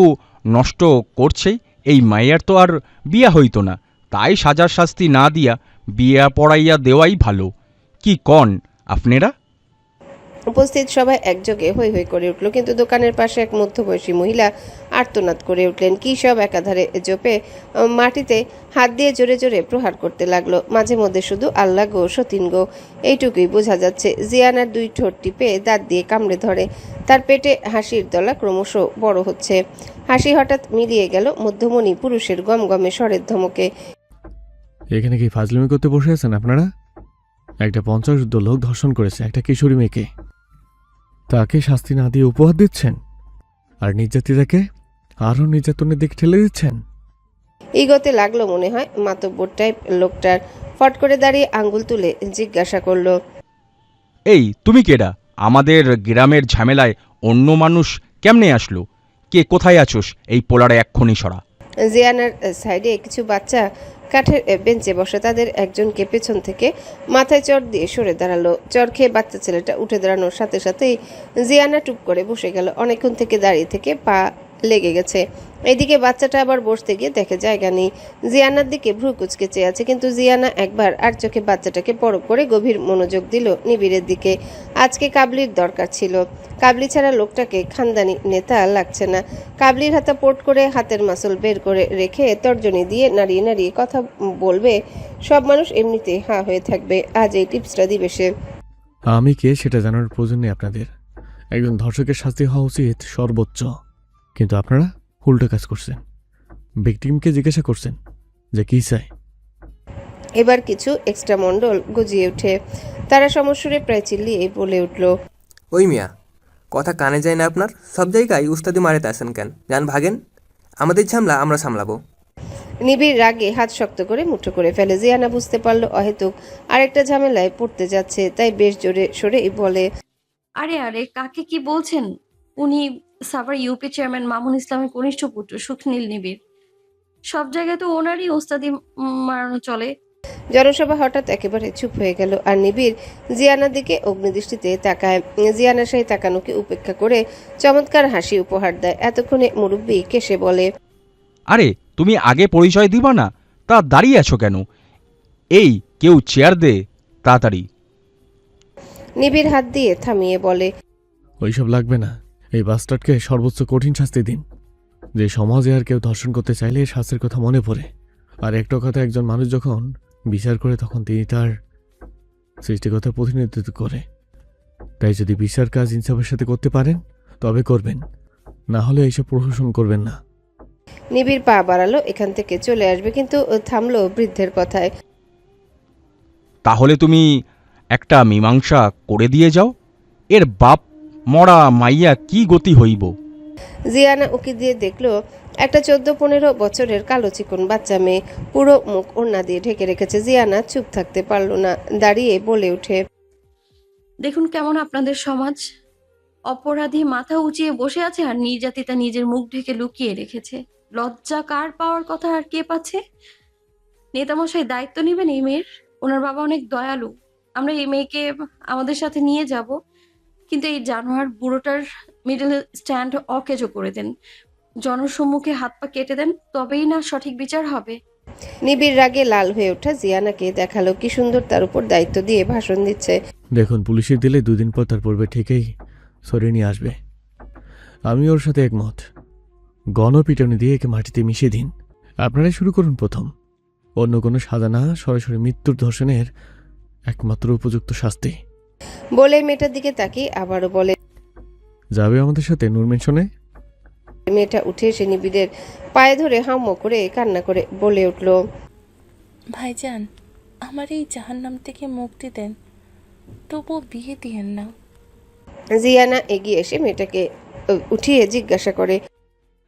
নষ্ট করছেই, এই মাইয়ার তো আর বিয়া হইতো না, তাই সাজার শাস্তি না দিয়া বিয়া পড়াইয়া দেওয়াই ভালো। কি কন আপনারা? উপস্থিত সবাই একযোগে হৈ হৈ করে উঠল, কিন্তু দোকানের পাশে এক মধ্যবয়সী মহিলা আর্তনাদ করে উঠলেন। কি সব একাধারে জোপে মাটিতে হাত দিয়ে জোরে জোরে প্রহার করতে লাগলো। মাঝে মধ্যে শুধু আল্লাহ গো, সতীন গো, এইটুকুই বোঝা যাচ্ছে। জিয়ানার দুই ঠোঁট টিপে দাঁত দিয়ে কামড়ে ধরে। তার পেটে হাসির দলা ক্রমশ বড় হচ্ছে। হাসি হঠাৎ মিলিয়ে গেল মধ্যমণি পুরুষের গমগমে স্বরের ধমকে। এখানে কি ফাজলামি করতে বসে আছেন আপনারা? একটা 50 লোক ধর্ষণ করেছে একটা কিশোরী মেয়েকে, তাকে শাস্তি না দিয়ে উপহার দিচ্ছেন, আর নির্যাতিতাকে আরও নির্যাতনের দিকে ঠেলে দিচ্ছেন। ইগোতে লাগলো মনে হয় মাতব্বর টাইপ লোকটার। ফট করে দাঁড়িয়ে আঙ্গুল তুলে জিজ্ঞাসা করলো, এই তুমি কেডা? আমাদের গ্রামের ঝামেলায় অন্য মানুষ কেমনে আসলো? কে কোথায় আছোস? এই পোলারে এক্ষুনি সরা। জিয়ানার সাইডে কিছু বাচ্চা কাঠের বেঞ্চে বসে। তাদের একজনকে পেছন থেকে মাথায় চড় দিয়ে সরে দাঁড়ালো। চড় খেয়ে বাচ্চা ছেলেটা উঠে দাঁড়ানোর সাথে সাথেই জিয়ানা টুপ করে বসে গেল। অনেকক্ষণ থেকে দাঁড়িয়ে থেকে পা লেগে গেছে। এদিকে বাচ্চাটা আবার বসতে গিয়ে দেখে জায়গা নেই। জিয়ানার দিকে ভ্রু কুচকে চেয়ে আছে, কিন্তু জিয়ানা একবার আর চোখে বাচ্চাটাকে পরখ করে গভীর মনোযোগ দিল নিবিড়ের দিকে। আজকে কাবলির দরকার ছিল। কাবলি ছাড়া লোকটাকে খানদানি নেতা লাগছে না। কাবলির হাতে পোর্ট করে হাতের মাসল বের করে রেখে তর্জনী দিয়ে নাড়িয়ে নাড়িয়ে কথা বলবে। সব মানুষ এমনিতে হা হয়ে থাকবে। আজ এই টিপসটা দিবে সে। আমি কে সেটা জানার প্রয়োজন নেই আপনাদের। একজন ধর্ষকের শাস্তি হওয়া উচিত সর্বোচ্চ, কিন্তু আপনারা উল্টো কাজ করছেন। ভিকটিমকে জিজ্ঞাসা করছেন যে কী চায়। এবার কিছু এক্সট্রা মণ্ডল গজিয়ে ওঠে। তারা সমস্যরে প্রায় চিল্লিয়ে বলে উঠল, ওই মিয়া, কথা কানে যায় না আপনার? সব জায়গায় উস্তাদি মারেতে আসেন কেন? যান ভাগেন, আমাদের ঝামলা আমরা সামলাবো। নিবিড় রাগে হাত শক্ত করে মুঠো করে ফেলে। জিয়ানা বুঝতে পারলো অহেতুক আরেকটা ঝামেলায় পড়তে যাচ্ছে, তাই বেশ জোরে সরে বলে, আরে আরে, কাকে কি বলছেন? উনি সাভার ইউপি চেয়ারম্যান মামুন ইসলামের কনিষ্ঠ পুত্র শুকনীল নিবিড়। সব জায়গায় তো ওনারই ওস্তাদি মারানো চলে। জনসভা হঠাৎ একেবারে চুপ হয়ে গেল, আর নিবিড় জিয়ানার দিকে অগ্নিদৃষ্টিতে তাকায়। জিয়ানা সেই তাকানোকে উপেক্ষা করে চমৎকার হাসি উপহার দেয়। এতক্ষণে মুরব্বী কেসে বলে, আরে তুমি আগে পরিচয় দিবা না? তা দাঁড়িয়ে আছো কেন? এই কেউ চেয়ার দে তাড়াতাড়ি। নিবিড় হাত দিয়ে থামিয়ে বলে, ওইসব লাগবে না। এই বাস্টার্ডকে সর্বোচ্চ কঠিন শাস্তি দিন। যে সমাজে আর কেউ ধর্ষণ করতে চাইলে শাস্তির কথা মনে পড়ে। আর একটা কথা, একজন মানুষ যখন বিচার করে তখন তিনি তার সৃষ্টিকতার প্রতিনিধিত্ব করে। তাই যদি বিচার কাজ ইনসাফের সাথে করতে পারেন তবে করবেন, না হলে এইসব প্রহসন করবেন না। নিবিড় পা বাড়ালো এখান থেকে চলে আসবে, কিন্তু থামলো বৃদ্ধের কথায়। তাহলে তুমি একটা মীমাংসা করে দিয়ে যাও, এর বাপ মরা মাইয়া কি গতি হইব। জিয়ানা উকি দিয়ে দেখলো একটা 14-15 বছরের কালো চিকন বাচ্চা মেয়ে, পুরো মুখ ওড়না দিয়ে ঢেকে রেখেছে। জিয়ানা চুপ থাকতে পারল না, দাঁড়িয়ে বলে ওঠে, দেখুন কেমন আপনাদের সমাজ। অপরাধী মাথা উঁচিয়ে বসে আছে আর নির্যাতিতা নিজের মুখ ঢেকে লুকিয়ে রেখেছে। লজ্জা কার পাওয়ার কথা আর কে পাচ্ছে? নেতামশাই দায়িত্ব নেবেন এই মেয়ের। ওনার বাবা অনেক দয়ালু, আমরা এই মেয়েকে আমাদের সাথে নিয়ে যাব, কিন্তু এই জানোয়ার বুড়োটার মিডল স্ট্যান্ড অকেজো করে দেন, জনসম্মুখে হাত পা কেটে দেন, তবেই না সঠিক বিচার হবে। নিবিড় রাগে লাল হয়ে ওঠা জিয়ানাকে দেখালো কি সুন্দর তার উপর দায়িত্ব দিয়ে ভাষণ দিচ্ছে। দেখুন, পুলিশের দিলে 2 দিন পর তার পূর্বে ঠিকই সরিয়ে নিয়ে আসবে। আমি ওর সাথে একমত। গণপিটুনি দিয়ে একে মাটিতে মিশিয়ে দিন। আপনারাই শুরু করুন প্রথম। অন্য কোনো সাজা না, সরাসরি মৃত্যুর ধর্ষণের একমাত্র উপযুক্ত শাস্তি। বলে মেয়েটার দিকে তাকিয়ে আবারও বলে, যাবে আমাদের সাথে নূর মেনশনে? মেয়েটা উঠে এসে নিবিড়ের পায়ে ধরে হাম্ম করে কান্না করে বলে উঠল, ভাইজান, আমার এই জাহান্নাম থেকে মুক্তি দেন, তবুও বিয়ে দিয়েন না। জিয়ানা এগিয়ে এসে মেয়েটাকে উঠিয়ে জিজ্ঞাসা করে,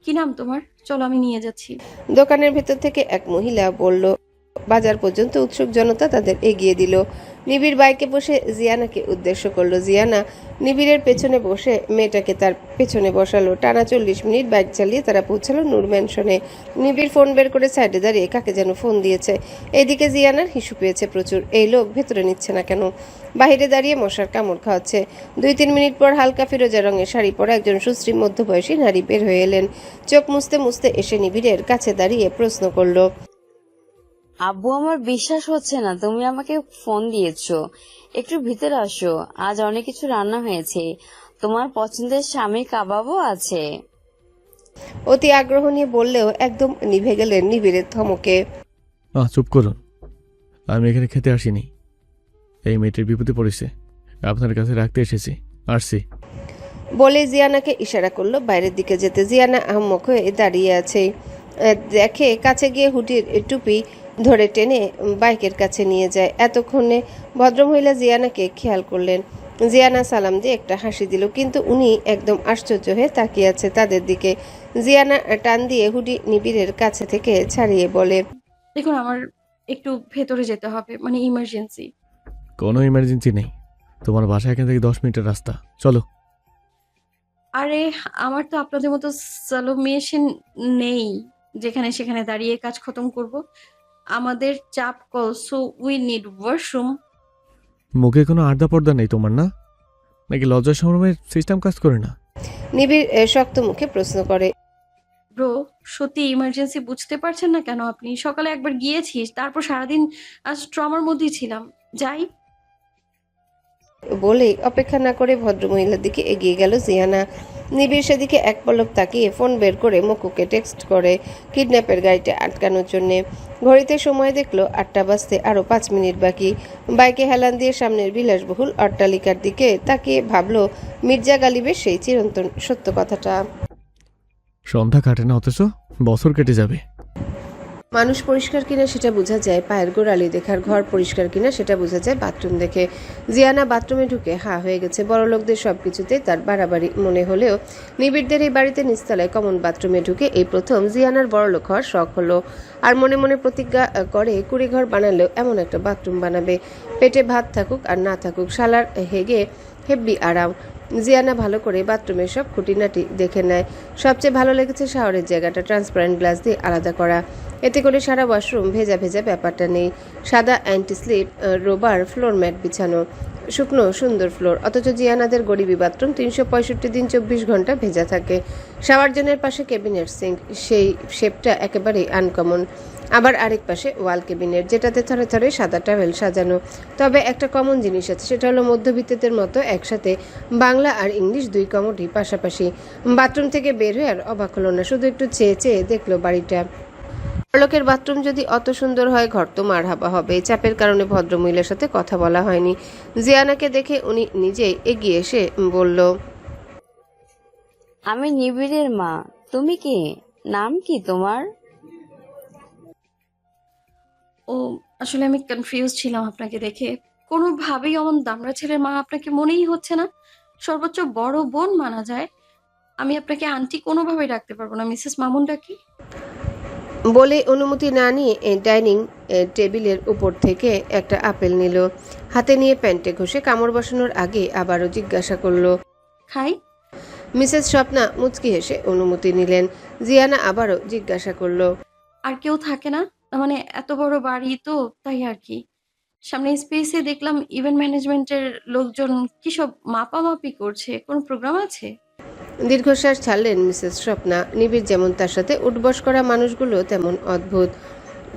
কি নাম তোমার? চলো আমি নিয়ে যাচ্ছি। দোকানের ভেতর থেকে এক মহিলা বলল। বাজার পর্যন্ত উৎসুক জনতা তাদের এগিয়ে দিল। নিবিড় বাইকে বসে জিয়ানাকে উদ্দেশ্য করলো। জিয়ানা নিবিড়ের পেছনে বসে মেয়েটাকে তার পেছনে বসালো। টানা 40 মিনিট বাইক চালিয়ে তারা পৌঁছালো নূর ম্যানশনে। নিবিড় ফোন বের করে সাইডে দাঁড়িয়ে কাকে যেন ফোন দিয়েছে। এইদিকে জিয়ানার হিসু পেয়েছে প্রচুর। এই লোক ভেতরে নিচ্ছে না কেন? বাহিরে দাঁড়িয়ে মশার কামড় খাওয়াচ্ছে। 2-3 মিনিট পর হালকা ফিরোজা রঙের শাড়ি পরা একজন সুশ্রী মধ্যবয়সী নারী বের হয়ে এলেন। চোখ মুছতে মুছতে এসে নিবিড়ের কাছে দাঁড়িয়ে প্রশ্ন করলো, আব্বু, আমার বিশ্বাস হচ্ছে না তুমি আমাকে ফোন দিয়েছো। একটু ভিতরে আসো, আজ অনেক কিছু রান্না হয়েছে, তোমার পছন্দের স্বামী কাবাবও আছে। অতি আগ্রহ নিয়ে বললেও একদম নিভে গেলেন নিবিড়ের ধমকে। চুপ করুন, আমি এখানে খেতে আসিনি। এই মেয়েটির বিপদে পড়েছে, আপনার কাছে রাখতে এসেছি, আসছি। বলে জিয়ানাকে ইশারা করলো বাইরের দিকে যেতে। জিয়ানা আহম্মক হয়ে দাঁড়িয়ে আছে। দেখে কাছে গিয়ে হুডির টুপি ধরে টেনে বাইকের কাছে নিয়ে যায়। এতক্ষণে ভদ্রমহিলা জিয়ানাকে খেয়াল করলেন। জিয়ানা সালাম দিয়ে একটা হাসি দিল, কিন্তু উনি একদম আশ্চর্য হয়ে তাকিয়ে আছে তাদের দিকে। জিয়ানা টান দিয়ে হুডি নিবিড়ের কাছে থেকে ছাড়িয়ে বলে, দেখুন আমার একটু ভেতরে যেতে হবে, মানে ইমার্জেন্সি। কোনো ইমার্জেন্সি নেই, তোমার বাসা এখান থেকে 10 মিনিটের রাস্তা, চলো। আরে আমার তো আপনাদের মতো স্লো মেশিন নেই যেখানে সেখানে দাঁড়িয়ে কাজ খতম করব। আমাদের চাপ call, so we need washroom. মুখে কোনো আর্দা পর্দা নেই তোমার, না? নাকি লজ্জা শরমের সিস্টেম কাজ করে না? নিবিড় শক্ত মুখে প্রশ্ন করে। ব্রো, সত্যি ইমার্জেন্সি বুঝতে পারছেন না কেন আপনি? সকালে একবার গিয়েছিস, তারপর সারাদিন ট্রমার মধ্যেই ছিলাম। যাই বলেই অপেক্ষা না করে ভদ্রমহিলার দিকে এগিয়ে গেল জিয়ানা। নিবিড় সেদিকে এক পলক তাকিয়ে ফোন বের করে মকুকে টেক্সট করে কিডন্যাপের গাড়িটা আটকানোর জন্যে। ঘড়িতে সময় দেখলো 8টা বাজতে আরও 5 মিনিট বাকি। বাইকে হেলান দিয়ে সামনের বিলাসবহুল অট্টালিকার দিকে তাকিয়ে ভাবলো মির্জা গালিবের সেই চিরন্তন সত্য কথাটা। সন্ধ্যা কাটে না, অথচ বছর কেটে যাবে। মানুষ পরিষ্কার কিনা সেটা বোঝা যায় পায়ের গোড়ালি দেখার, ঘর পরিষ্কার কিনা সেটা বোঝা যায় বাথরুম দেখে। জিয়ানা বাথরুমে ঢুকে হা হয়ে গেছে। বড় লোকদের সবকিছুতে তার বাড়াবাড়ি মনে হলেও নিবিড়দের এই বাড়িতে নিচতলায় কমন বাথরুমে ঢুকে এই প্রথম জিয়ানার বড়লোক হওয়ার শখ হলো। আর মনে মনে প্রতিজ্ঞা করে কুড়িঘর বানালেও এমন একটা বাথরুম বানাবে, পেটে ভাত থাকুক আর না থাকুক, শালার হেগে হেব্বি আরাম। জিয়ানা ভালো করে বাথরুমের সব খুঁটিনাটি দেখে নেয়। সবচেয়ে ভালো লেগেছে শাওয়ারের জায়গাটা ট্রান্সপারেন্ট গ্লাস দিয়ে আলাদা করা। এতে করে সারা ওয়াশরুম ভেজা ভেজা ব্যাপারটা নেই। সাদা অ্যান্টি স্লিপ রোবার ফ্লোর ম্যাট বিছানো, শুকনো সুন্দর ফ্লোর। অথচ জিয়ানাদের গরিবি বাথরুম 365 দিন 24 ঘন্টা ভেজা থাকে। শাওয়ার জোনের পাশে ক্যাবিনেট সিঙ্ক, সেই শেপটা একেবারেই আনকমন। আবার আরেক পাশে ওয়াল ক্যাবিনেট, যেটাতে থরে থরে সাদা টাওয়েল সাজানো। তবে একটা কমন জিনিস আছে, সেটা হলো মধ্যবিত্তদের মতো একসাথে বাংলা আর ইংলিশ 2 কমোডি পাশাপাশি। বাথরুম থেকে বের হয়ে আর অবাক হলো না, শুধু একটু চেয়ে চেয়ে দেখলো বাড়িটা। বড়লোকের বাথরুম যদি অত সুন্দর হয়, ঘর তো মারহাবা হবে। চাপের কারণে ভদ্রমহিলার সাথে কথা বলা হয়নি। জিয়ানাকে দেখে উনি নিজেই এগিয়ে এসে বলল, আমি নিবিড়ের মা। তুমি কি? নাম কি তোমার? ও, আসলে আমি কনফিউজ ছিলাম আপনাকে দেখে। কোনোভাবেই অমন দামড়া ছেলের মা আপনাকে মনেই হচ্ছে না। সর্বোচ্চ বড় বোন মানা যায়। আমি আপনাকে আন্টি কোনোভাবেই ডাকতে পারবো না, মিসেস মামুন ডাকি। বলে অনুমতি না নিয়ে ডাইনিং টেবিলের উপর থেকে একটা আপেল নিল। হাতে নিয়ে প্যান্টে ঘষে কামড় বসানোর আগে আবারও জিজ্ঞাসা করলো, খাই? মিসেস স্বপ্না মুচকি হেসে অনুমতি নিলেন। জিয়ানা আবারও জিজ্ঞাসা করলো, আর কেউ থাকে না? মানে এত বড় বাড়ি তো, তাই আর কি। সামনে স্পেসে দেখলাম ইভেন্ট ম্যানেজমেন্টের লোকজন কি সব মাপামাপি করছে। কোনো প্রোগ্রাম আছে? দীর্ঘশ্বাস ছাড়লেন মিসেস স্বপ্না। নিবিড় যেমন তার সাথে উঠবস করা মানুষগুলো তেমন অদ্ভুত।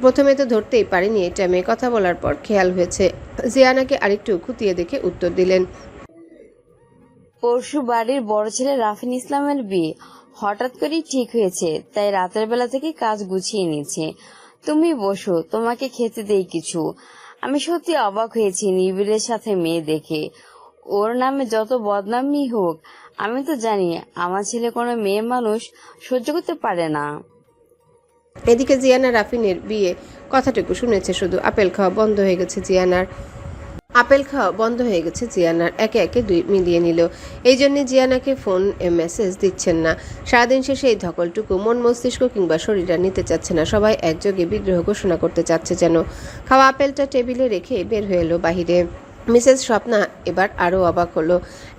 প্রথমে তো ধরতেই পারিনি এটা মেয়ে, কথা বলার পর খেয়াল হয়েছে। জিয়ানাকে আরেকটু খুঁটিয়ে দেখে উত্তর দিলেন, পরশু বাড়ির বড় ছেলে রাফিন ইসলামের বিয়ে হঠাৎ করেই ঠিক হয়েছে, তাই রাতের বেলা থেকে কাজ গুছিয়ে নিয়েছে। তুমি বসো, তোমাকে খেতে দেই কিছু। আমি সত্যি অবাক হয়েছি নিবিড়ের সাথে মেয়ে দেখে। ওর নামে যত বদনামই হোক, আমি তো জানি আমার ছেলে কোনো মেয়ে মানুষ সহ্য করতে পারে না। এদিকে জিয়ানা রাফিনের বিয়ে কথাটুকু শুনেছে শুধু। আপেল খাওয়া বন্ধ হয়ে গেছে জিয়ানার। একে একে দুই মিলিয়ে নিল। এই জন্য জিয়ানাকে ফোন মেসেজ দিচ্ছেন না। সারাদিন শেষে এই ধকলটুকু মন মস্তিষ্ক কিংবা শরীর আর নিতে চাচ্ছে না। সবাই একযোগে বিদ্রোহ ঘোষণা করতে চাচ্ছে যেন। খাওয়া আপেলটা টেবিলে রেখে বের হয়ে এলো বাহিরে। মিসেস স্বপ্না এবার আরও অবাক হলো।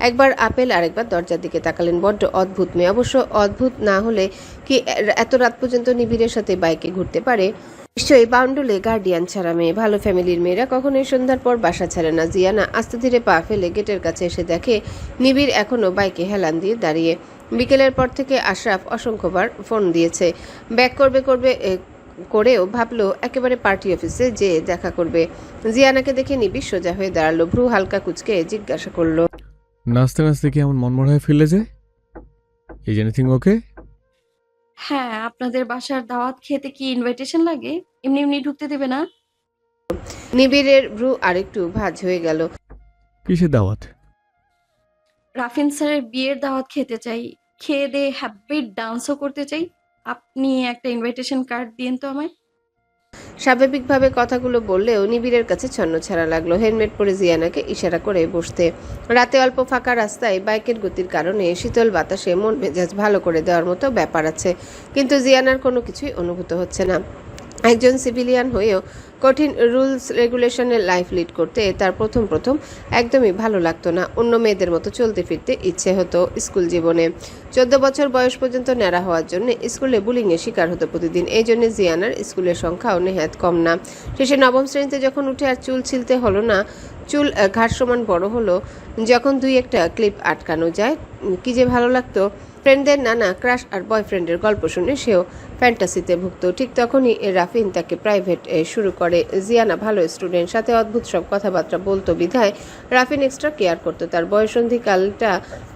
একবার আপেল আরেকবার দরজার দিকে তাকালেন। বড্ড অদ্ভুত মেয়ে। অবশ্য অদ্ভুত না হলে কি এত রাত পর্যন্ত নিবিড়ের সাথে বাইকে ঘুরতে পারে? নিশ্চয়ই বাউন্ডুলে গার্ডিয়ান ছাড়া মেয়ে। ভালো ফ্যামিলির মেয়েরা কখনোই সন্ধ্যার পর বাসা ছাড়ে না। জিয়ানা আস্তে ধীরে পা ফেলে গেটের কাছে এসে দেখে নিবিড় এখনও বাইকে হেলান দিয়ে দাঁড়িয়ে। বিকেলের পর থেকে আশরাফ অসংখ্যবার ফোন দিয়েছে। ব্যাক করেও ভাবলো একেবারে পার্টি অফিসে যে দেখা করবে। জিয়ানাকে দেখে নিবিড় সোজা হয়ে দাঁড়ালো। ভ্রু হালকা কুচকে জিজ্ঞাসা করলো, নাচতে নাচতে কি এমন মনমরা হয়ে ফেললে যে? ইজ এনিথিং ওকে? হ্যাঁ, আপনাদের বাসার দাওয়াত খেতে কি ইনভাইটেশন লাগে? এমনি এমনি ঢুকতে দেবে না? নিবিড়ের ভ্রু আরেকটু ভাঁজ হয়ে গেল। কিসের দাওয়াত? রাফিন স্যারের বিয়ের দাওয়াত খেতে চাই। খেয়ে দিয়ে হ্যাপি ডান্সও করতে চাই। আপনি একটা ইনভাইটেশন কার্ড দিন তো আমায়। স্বাভাবিকভাবে কথাগুলো বললেও নিবিড়ের কাছে ছন্ন ছাড়া লাগলো। হেলমেট পরে জিয়ানাকে ইশারা করে বসতে। রাতে অল্প ফাঁকা রাস্তায় বাইকের গতির কারণে শীতল বাতাসে মন মেজাজ ভালো করে দেওয়ার মতো ব্যাপার আছে, কিন্তু জিয়ানার কোনো কিছুই অনুভূত হচ্ছে না। একজন সিভিলিয়ান হয়েও কঠিন রুলস রেগুলেশনের লাইফ লিড করতে তার প্রথম একদমই ভালো লাগতো না। অন্য মেয়েদের মতো চলতে ফিরতে ইচ্ছে হতো স্কুল জীবনে। 14 বছর বয়স পর্যন্ত ন্যাড়া হওয়ার জন্য স্কুলে বুলিংয়ের শিকার হতো প্রতিদিন। এই জন্য জিয়ানার স্কুলের সংখ্যাও নেহাত কম না। শেষে নবম শ্রেণীতে যখন উঠে আর চুল ছিলতে হলো না, চুল ঘাট সমান বড় হলো, যখন দুই একটা ক্লিপ আটকানো যায়, কি যে ভালো লাগতো। ফ্রেন্ডদের নানা ক্রাশ আর বয়ফ্রেন্ডের গল্প শুনে সেও ফ্যান্টাসিতে ভুগত। ঠিক তখনই রাফিন তাকে প্রাইভেট শুরু করে। জিয়ানা ভালো স্টুডেন্ট, সাথে অদ্ভুত সব কথাবার্তা বলতো বিধায় রাফিন এক্সট্রা কেয়ার করতো। তার বয়সন্ধিকালটা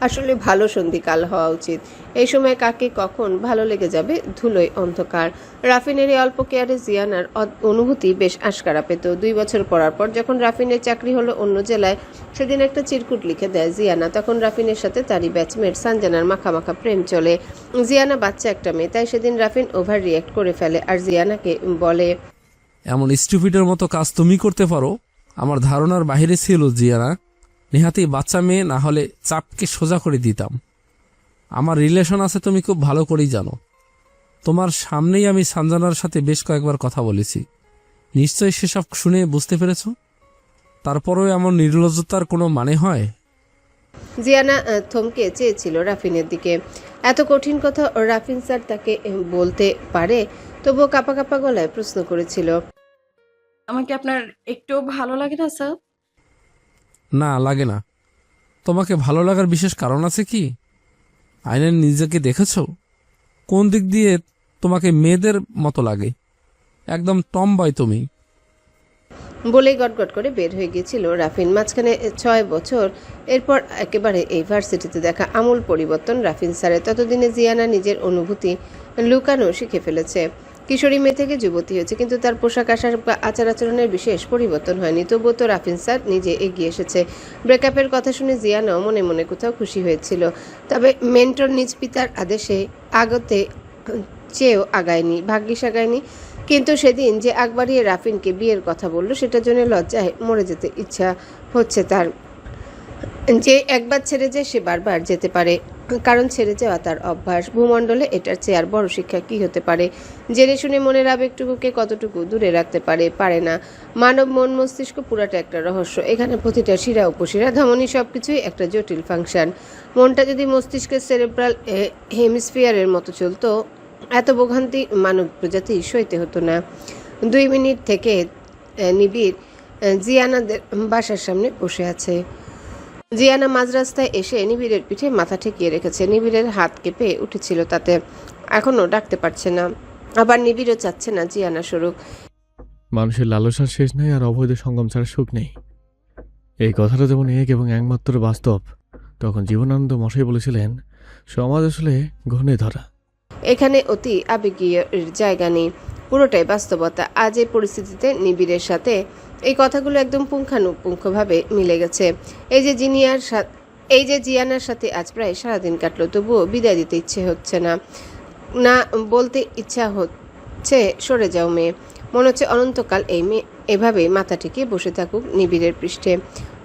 আসলে ভালো সন্ধিকাল হওয়া উচিত। এই সময় কাকে কখন ভালো লেগে যাবে ধুলোয় অন্ধকার। রাফিনের এই অল্প কেয়ারে জিয়ানার অনুভূতি বেশ আশকারা পেত। 2 বছর পড়ার পর যখন রাফিনের চাকরি হলো অন্য জেলায়, সেদিন একটা চিরকুট লিখে দেয় জিয়ানা। তখন রাফিনের সাথে তারই ব্যাচমেট সানজানার মাখামাখা প্রেম চলে। জিয়ানা বাচ্চা একটা মেয়ে, তাই সেদিন রাফিন ওভার রিয়াক্ট করে ফেলে আর জিয়ানাকে বলে, এমন স্টুপিডের মতো কাজ তুমি করতে পারো? আমার ধারণার বাইরে ছিল জিয়ানা। নেহাতি বাচ্চা মেয়ে না হলে চাপকে সোজা করে দিতাম। আমার রিলেশন আছে তুমি খুব ভালো করেই জানো। তোমার সামনেই আমি সানজানার সাথে বেশ কয়েকবার কথা বলেছি। নিশ্চয়ই সেসব শুনে বুঝতে পেরেছ। তারপরেও এমন নির্লজ্জতার কোনো মানে হয়? জিয়ানা থমকে চেয়েছিল রাফিনের দিকে। এত কঠিন কথা রাফিন স্যার তাকে বলতে পারে? তবুও কাঁপা কাঁপা গলায় প্রশ্ন করেছিল, আমাকে আপনার একটু ভালো লাগে না স্যার? না, লাগে না। তোমাকে ভালো লাগার বিশেষ কারণ আছে কি? আয়নায় নিজেকে দেখেছো? কোন দিক দিয়ে তোমাকে মেয়েদের মতো লাগে? একদম টমবয় তুমি। বলেই গটগট করে বের হয়ে গিয়েছিল রাফিন। মাঝখানে 6 বছর, এরপর একেবারে এই ভার্সিটিতে দেখা আমূল পরিবর্তন রাফিন স্যারের। ততদিনে জিয়ানা নিজের অনুভূতি লুকানো শিখে ফেলেছে। কিশোরী মেয়ে থেকে যুবতী হয়েছে, কিন্তু তার পোশাক আশাক বা আচার আচরণের বিশেষ পরিবর্তন হয়নি। তবুও তো রাফিন স্যার নিজে এগিয়ে এসেছে। ব্রেকআপের কথা শুনে জিয়ানাও মনে মনে কোথাও খুশি হয়েছিল, তবে মেন্টর নিজ পিতার আদেশে আগতে চেয়েও আগায়নি, ভাগ্যিস আগায়নি। কিন্তু সেদিন যে আগ বাড়িয়ে রাফিনকে বিয়ের কথা বলল, সেটার জন্য লজ্জায় মরে যেতে ইচ্ছা হচ্ছে তার। যে একবার ছেড়ে যায় সে বারবার যেতে পারে, কারণ ছেড়ে যাওয়া তার অভ্যাস। ভূমণ্ডলে এটার চেয়ে আর বড় শিক্ষা কি হতে পারে? জেনে শুনে মনের আবেগটুকুকে কতটুকু দূরে রাখতে পারে না। মানব মন মস্তিষ্ক পুরাটা একটা রহস্য। এখানে প্রতিটা শিরা উপশিরা ধমনী সবকিছুই একটা জটিল ফাংশন। মনটা যদি মস্তিষ্কের সেরেব্রাল হেমিস্ফিয়ারের মতো চলতো, এত ভোগান্তি মানব প্রজাতি সইতে হতো না। 2 মিনিট থেকে নিবিড় জিয়ানাদের বাসার সামনে বসে আছে। জিয়ানা মাঝ রাস্তায় এসে নিবিড়ের পিঠে মাথা ঠেকিয়ে রেখেছে। নিবিড়ের হাত কেঁপে উঠেছিল তাতে, এখনও ডাকতে পারছে না। আবার নিবিড়ও চাচ্ছে না জিয়ানা সরুক। মানুষের লালসার শেষ নেই, আর অবৈধ সঙ্গম ছাড়া সুখ নেই। এই কথাটা যেমন এক এবং একমাত্র বাস্তব, তখন জীবনানন্দ মশাই বলেছিলেন, সমাজ আসলে ঘূর্ণে ধরা। এখানে অতি আবেগীয় জায়গা নেই, পুরোটাই বাস্তবতা। আজ এই পরিস্থিতিতে নিবিড়ের সাথে এই কথাগুলো একদম পুঙ্খানুপুঙ্খভাবে মিলে গেছে। এই যে জিয়ানার সাথে আজ প্রায় সারাদিন কাটলো, তবুও বিদায় দিতে ইচ্ছে হচ্ছে না, না বলতে ইচ্ছা হচ্ছে সরে যাও মেয়ে। মনে হচ্ছে অনন্তকাল এই মেয়ে এভাবেই মাথা ঠেকিয়ে বসে থাকুক নিবিড়ের পৃষ্ঠে।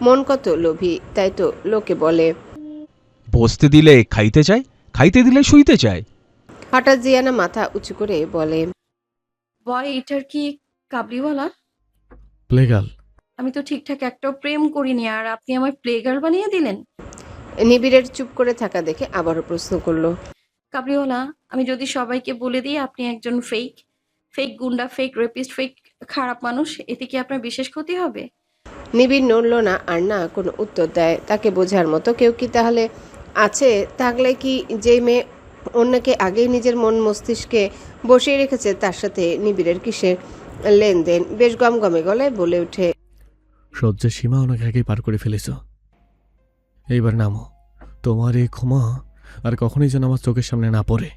মন কত লোভী, তাই তো লোকে বলে। বসতে দিলে খাইতে চায়, খাইতে দিলে শুইতে চায়। হঠাৎ জিয়ানা মাথা উঁচু করে বলে, বয় এটার কি কাবলিওয়ালা? প্লেগাল। আমি তো ঠিকঠাক একটাও প্রেম করিনি, আর আপনি আমায় প্লেগার বানিয়ে দিলেন। নিবিড়ের চুপ করে থাকা দেখে আবারও প্রশ্ন করলো, কাবলিওয়ালা, আমি যদি সবাইকে বলে দিই আপনি একজন ফেক গুন্ডা, ফেক রেপিস্ট, ফেক খারাপ মানুষ, এতে কি আপনার বিশেষ ক্ষতি হবে? নিবিড় নড়ল না আর না কোনো উত্তর দেয়। তাকে বোঝার মতো কেউ কি তাহলে আছে? থাকলে কি যে মেয়ে অন্যকে আগেই নিজের মন মস্তিষ্কে বসিয়ে রেখেছে, তার সাথে নিবিড়ের কিসের লেনদেন? বেশ গমগমে গলায় বলে ওঠে, সহ্যের সীমা অনেক আগেই পার করে ফেলেছ। এইবার নামো, তোমার এই ক্ষমা আর কখনোই যেন আমার চোখের সামনে না পড়ে।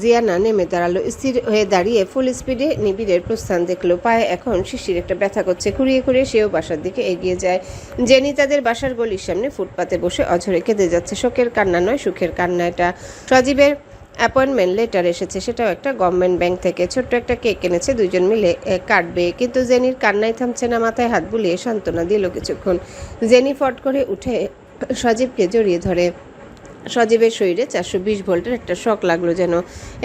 জিয়ানা নেমে দাঁড়ালো। স্থির হয়ে দাঁড়িয়ে ফুল স্পিডে নিবিড়ের প্রস্থান দেখলো। পায়ে এখন শিশির একটা ব্যথা করছে। খুঁড়িয়ে খুঁড়িয়ে সেও বাসার দিকে এগিয়ে যায়। জেনি তাদের বাসার গলির সামনে ফুটপাতে বসে অঝরে কেঁদে যাচ্ছে। শোকের কান্না নয়, সুখের কান্না এটা। সজীবের অ্যাপয়েন্টমেন্ট লেটার এসেছে, সেটাও একটা গভর্নমেন্ট ব্যাংক থেকে। ছোট্ট একটা কেক এনেছে, দুইজন মিলে কাটবে। কিন্তু জেনির কান্নাই থামছে না। মাথায় হাত বুলিয়ে সান্ত্বনা দিল কিছুক্ষণ। জেনি ফট করে উঠে সজীবকে জড়িয়ে ধরে। সজীবের শরীরে 420 ভোল্টের একটা শক লাগলো যেন,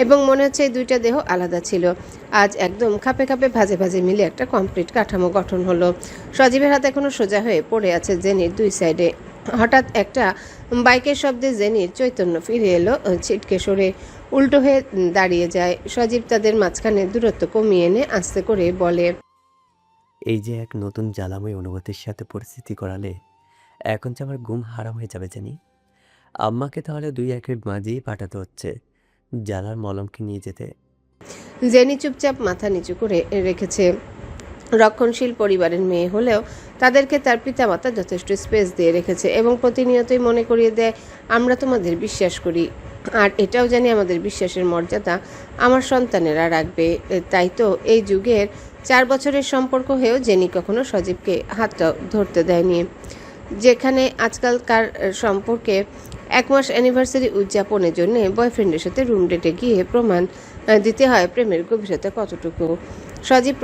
এবং মনে হচ্ছে এই দুইটা দেহ আলাদা ছিল। আজ একদম খাপে খাপে ভাজে ভাজে মিলে একটা কমপ্লিট কাঠামো গঠন হলো। সজীবের হাত এখনো সোজা হয়ে পড়ে আছে জেনির দুই সাইডে। হঠাৎ একটা বাইকের শব্দে জেনির চৈতন্য ফিরে এলো। ছিটকে সরে উল্টো হয়ে দাঁড়িয়ে যায়। সজীব তাদের মাঝখানে দূরত্ব কমিয়ে এনে আস্তে করে বলে, এই যে এক নতুন জ্বালাময় অনুভূতির সাথে পরিস্থিতি করালে, এখন যে আমার ঘুম হারাম হয়ে যাবে জানি। আম্মাকে তাহলে 2-1 মাঝেই পাঠাতে হচ্ছে জ্বালার মলমকে নিয়ে যেতে। জেনি চুপচাপ মাথা নিচু করে রেখেছে। রক্ষণশীল পরিবারের মেয়ে হলেও তাদেরকে তার পিতামাতা যথেষ্ট স্পেস দিয়ে রেখেছে এবং প্রতিনিয়তই মনে করিয়ে দেয়, আমরা তোমাদের বিশ্বাস করি, আর এটাও জানি আমাদের বিশ্বাসের মর্যাদা আমার সন্তানেরা রাখবে। তাই তো এই যুগের 4 বছরের সম্পর্ক হয়েও জেনি কখনো সজীবকে হাতটা ধরতে দেয়নি। যেখানে আজকালকার সম্পর্কে 1 মাস অ্যানিভার্সারি উদযাপনের জন্য বয়ফ্রেন্ডের সাথে রুম ডেটে গিয়ে প্রমাণ দিতে হয় প্রেমের গভীরতা কতটুকু। সজীব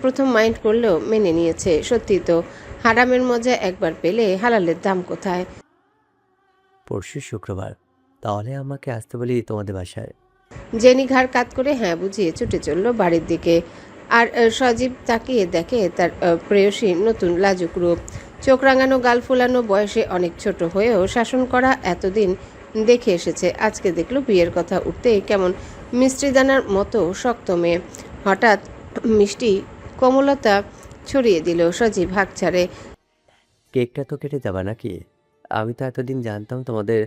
প্রথম মাইন্ড করলেও মেনে নিয়েছে। সত্যি তো, হারামের মজা একবার পেলে হালালের দাম কোথায়। পরশু শুক্রবার, তাহলে আমাকে আসতে বলি তোমাদের বাসায়। জেনি ঘাড় কাত করে হ্যাঁ বুঝিয়ে ছুটে চলল বাড়ির দিকে। আর সজীব তাকিয়ে দেখে তার প্রেয়সী নতুন লাজুক রূপ। চোখ রাঙানো, গাল ফুলানো, বয়সে অনেক ছোট হয়েও শাসন করা এতদিন দেখে এসেছে। আজকে দেখলো বিয়ের কথা উঠতেই কেমন মিষ্টিদানার মতো শক্ত মেয়ে। হঠাৎ মিষ্টি কোমলতা ছড়িয়ে দিল। সজীব হাঁক ছাড়ে, কেকটা তো কেটে যাবা নাকি? আমি তো এতদিন জানতাম তোমাদের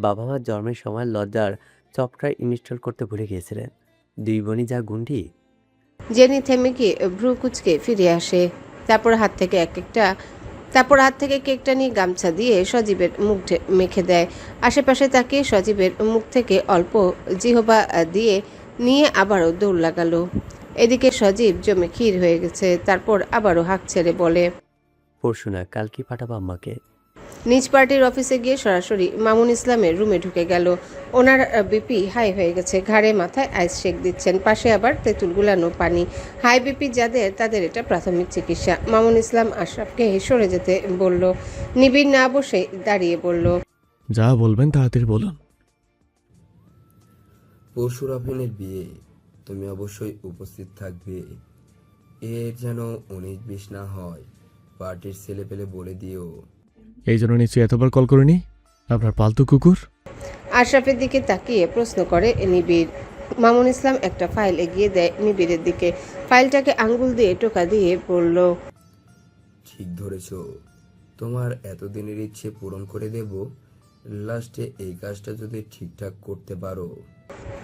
বাবা মার জন্মের সময় লজ্জার সফটওয়্যার ইনস্টল করতে ভুলে গিয়েছিলেন। 2 বোনই যা গুন্ডি। জেনি থেমে গিয়ে ভ্রু কুচকে ফিরে আসে। তারপর হাত থেকে কেকটা নিয়ে গামছা দিয়ে সজীবের মুখ মেখে দেয়। আশেপাশে তাকিয়ে সজীবের মুখ থেকে অল্প জিহবা দিয়ে নিয়ে আবারও দৌড় লাগালো। এদিকে সজীব জমে ক্ষীর হয়ে গেছে। তারপর আবারও হাঁক ছেড়ে বলে, পরশু না কাল কি পাঠাবো আম্মাকে? নিজ পার্টির অফিসে গিয়ে সরাসরি মামুন ইসলামের রুমে ঢুকে গেল। ওনার বিপি হাই হয়ে গেছে, ঘাড়ে মাথায় আইস শেক দিচ্ছেন, পাশে আবার তেঁতুল গুলানো পানি। হাই বিপি যাদের তাদের এটা প্রাথমিক চিকিৎসা। মামুন ইসলাম আশরাফকে সরে যেতে বলল। নিবিড় না বসে দাঁড়িয়ে বলল, যা বলবেন তাড়াতাড়ি বলুন। পরশু রাফিনের বিয়ে, তুমি অবশ্যই উপস্থিত থাকবে। এর যেন 19-20 না হয়, পার্টির ছেলে পেলে বলে দিও। এই জন্য নিশ্চয়ই এতবার কল করিনি, আপনার পালতু কুকুর। আশরাফের দিকে তাকিয়ে প্রশ্ন করে নিবিড়। মামুন ইসলাম একটা ফাইল এগিয়ে দেয় নিবিড়ের দিকে। ফাইলটাকে আঙ্গুল দিয়ে টোকা দিয়ে বলল, ঠিক ধরেছ, তোমার এতদিনের ইচ্ছে পূরণ করে দেব। লাস্টে এই কাজটা যদি ঠিকঠাক করতে পারো।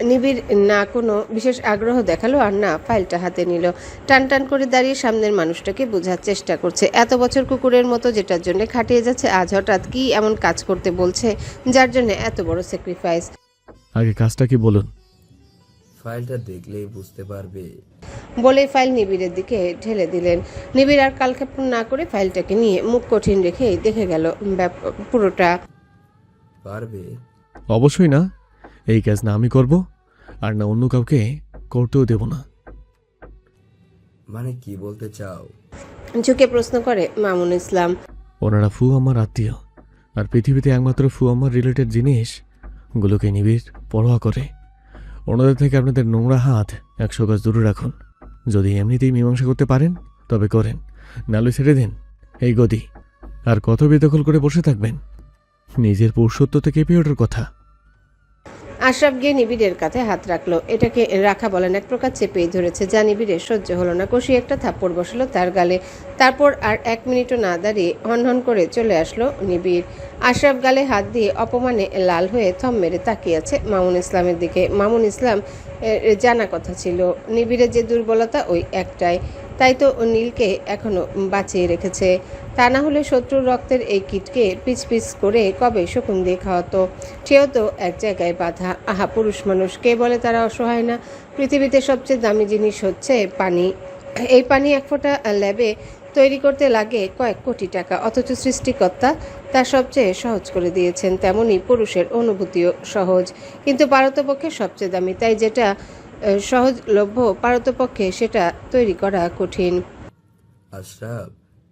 নিবিড় না কোনো বিশেষ আগ্রহ দেখালো আর না ফাইলটা হাতে নিল। টান টান করে দাঁড়িয়ে সামনের মানুষটাকে বোঝার চেষ্টা করছে। এত বছর কুকুরের মতো যেটার জন্য খাটিয়ে যাচ্ছে, আজ হঠাৎ কি এমন কাজ করতে বলছে যার জন্য এত বড় স্যাক্রিফাইস। আগে কাজটা কি বলুন। ফাইলটা দেখলেই বুঝতে পারবে। বলে ফাইল নিবিড়ের দিকে ঢেলে দিলেন। নিবিড় আর কালক্ষেপণ না করে ফাইলটাকে নিয়ে মুখ কঠিন রেখে দেখে গেল পুরোটা। পারবে? অবশ্যই না, এই কাজ না আমি করব আর না অন্য কাউকে করতেও দেব না। মানে কি বলতে চাও? ঝুঁকে প্রশ্ন করে মামুন ইসলাম। ওনারা ফু আমার আত্মীয়, আর পৃথিবীতে একমাত্র ফু আমার রিলেটেড জিনিসগুলোকে নিবিড় পরোয়া করে। ওনাদের থেকে আপনাদের নোংরা হাত 100 গজ দূরে রাখুন। যদি এমনিতেই মীমাংসা করতে পারেন তবে করেন, নালে ছেড়ে দিন এই গদি। আর কত বেদখল করে বসে থাকবেন? নিজের পুরুষত্ব থেকে কেঁপে ওঠার কথা। আশরাফ গিয়ে নিবিড়ের কাঁধে হাত রাখলো। এটাকে রাখা বলেন, এক প্রকার চেপেই ধরেছে, যা নিবিড়ের সহ্য হলো না। কষিয়ে একটা থাপ্পড় বসালো তার গালে। তারপর আর 1 মিনিটও না দাঁড়িয়ে হনহন করে চলে আসলো নিবিড়। আশরাফ গালে হাত দিয়ে অপমানে লাল হয়ে থম মেরে তাকিয়ে আছে মামুন ইসলামের দিকে। মামুন ইসলাম জানা কথা ছিল নিবিড়ের যে দুর্বলতা ওই একটাই, তাই তো নীলকে এখনো বাঁচিয়ে রেখেছে। তা না হলে শত্রুর রক্তের এই কীটকে পিচ পিচ করে কবে শকুন দিয়ে খাওয়াতো। সেও তো এক জায়গায় বাঁধা। আহা, পুরুষ মানুষ, কে বলে তারা অসহায় না? পৃথিবীতে সবচেয়ে দামি জিনিস হচ্ছে পানি। এই পানি 1 ফোঁটা ল্যাবে তৈরি করতে লাগে কয়েক কোটি টাকা, অথচ সৃষ্টিকর্তা তা সবচেয়ে সহজ করে দিয়েছেন। তেমনি পুরুষের অনুভূতিও সহজ, কিন্তু পারতপক্ষে সবচেয়ে দামি। তাই যেটা সহজলভ্য পারতপক্ষে সেটা তৈরি করা কঠিন। আশরাফ,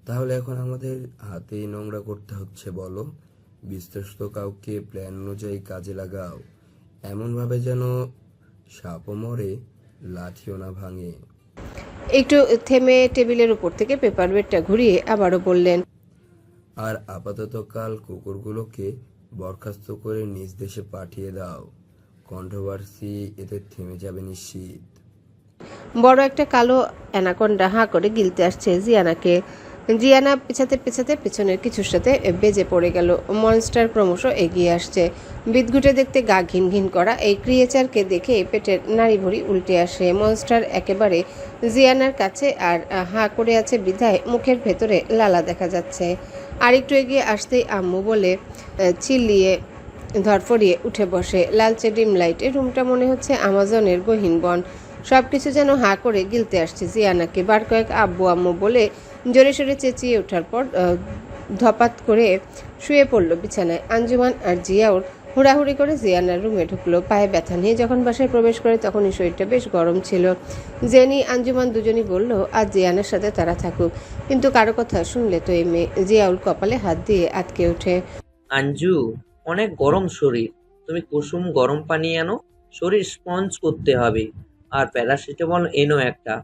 তাহলে এখন আমাদের হাতেই নোংরা করতে হচ্ছে বলো? বিশ্বস্ত কাউকে প্ল্যান অনুযায়ী কাজে লাগাও, এমনভাবে যেন সাপও মরে লাঠিও না ভাঙে। একটু থেমে টেবিলের উপর থেকে পেপার ওয়েটটা ঘুরিয়ে আবারও বললেন, আর আপাতত কাল কুকুরগুলোকে বরখাস্ত করে নিজ দেশে পাঠিয়ে দাও। কন্ট্রোভার্সি এতে থেমে যাবে নিশ্চিত। বড় একটা কালো অ্যানাকন্ডা হাঁ করে গিলতে আসছে জিয়ানাকে। জিয়ানা পেছাতে পেছাতে পেছনের কিছুর সাথে বেজে পড়ে গেল। মনস্টার ক্রমশ এগিয়ে আসছে। বিদঘুটে দেখতে গা ঘিন ঘিন করা এই ক্রিয়েচারকে দেখে পেটের নাড়ি ভুড়ি উল্টে আসে। মনস্টার একেবারে জিয়ানার কাছে আর হাঁ করে আছে বিধায় মুখের ভেতরে লালা দেখা যাচ্ছে। আর একটু এগিয়ে আসতেই আম্মু বলে চিল্লিয়ে ধরফড়িয়ে উঠে বসে। লালচে ডিম লাইটে রুমটা মনে হচ্ছে আমাজনের গহীন বন। সবকিছু যেন হাঁ করে গিলতে আসছে জিয়ানাকে। বার কয়েক আব্বু আম্মু বলে জোরে সোরে চেঁচিয়ে ওঠার পর ধপাত করে শুয়ে পড়ল বিছানায়। আঞ্জুমান আর জিয়াউর হুড়াহুড়ি করে জিয়ানার রুমে ঢুকলো। পায়ে ব্যথা নিয়ে যখন বাসায় প্রবেশ করে তখনই শরীরটা বেশ গরম ছিল। জেনি আঞ্জুমান দুজনই বলল আজ জিয়ানার সাথে তারা থাকুক, কিন্তু কারো কথা শুনলে তো এই মেয়ে। জিয়াউল কপালে হাত দিয়ে আটকে ওঠে। আঞ্জু, অনেক গরম শরীর, তুমি কুসুম গরম পানি আনো, শরীর স্পঞ্জ করতে হবে। আর প্যারাসিটামল এনো একটা।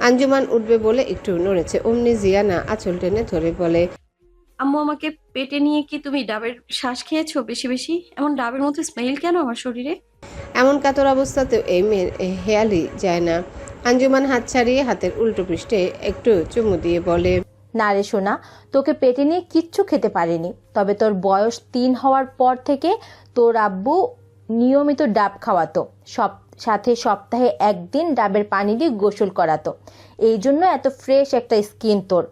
আঞ্জুমান উঠবে বলে একটু নড়েছে, অমনি জিয়ানা আঁচল টেনে ধরে বলে, আম্মু আমাকে পেটে নিয়ে কি তুমি ডাবের শ্বাস খেয়েছো বেশি বেশি? এমন ডাবের মতো স্মেল কেন আমার শরীরে? এমন কাতর অবস্থাতেও এই মেয়ের হেয়ালি যায় না। আঞ্জুমান হাত ছাড়িয়ে হাতের উল্টো পৃষ্ঠে একটু চুমু দিয়ে বলে, না রে সোনা, তোকে পেটে নিয়ে কিচ্ছু খেতে পারিনি, তবে তোর বয়স 3 হওয়ার পর থেকে তোর আব্বু নিয়মিত ডাব খাওয়াতো, সাথে সপ্তাহে 1 দিন ডাবের পানি দিয়ে গোসল করাতো। এই জন্য এত ফ্রেশ একটা স্কিন তোর।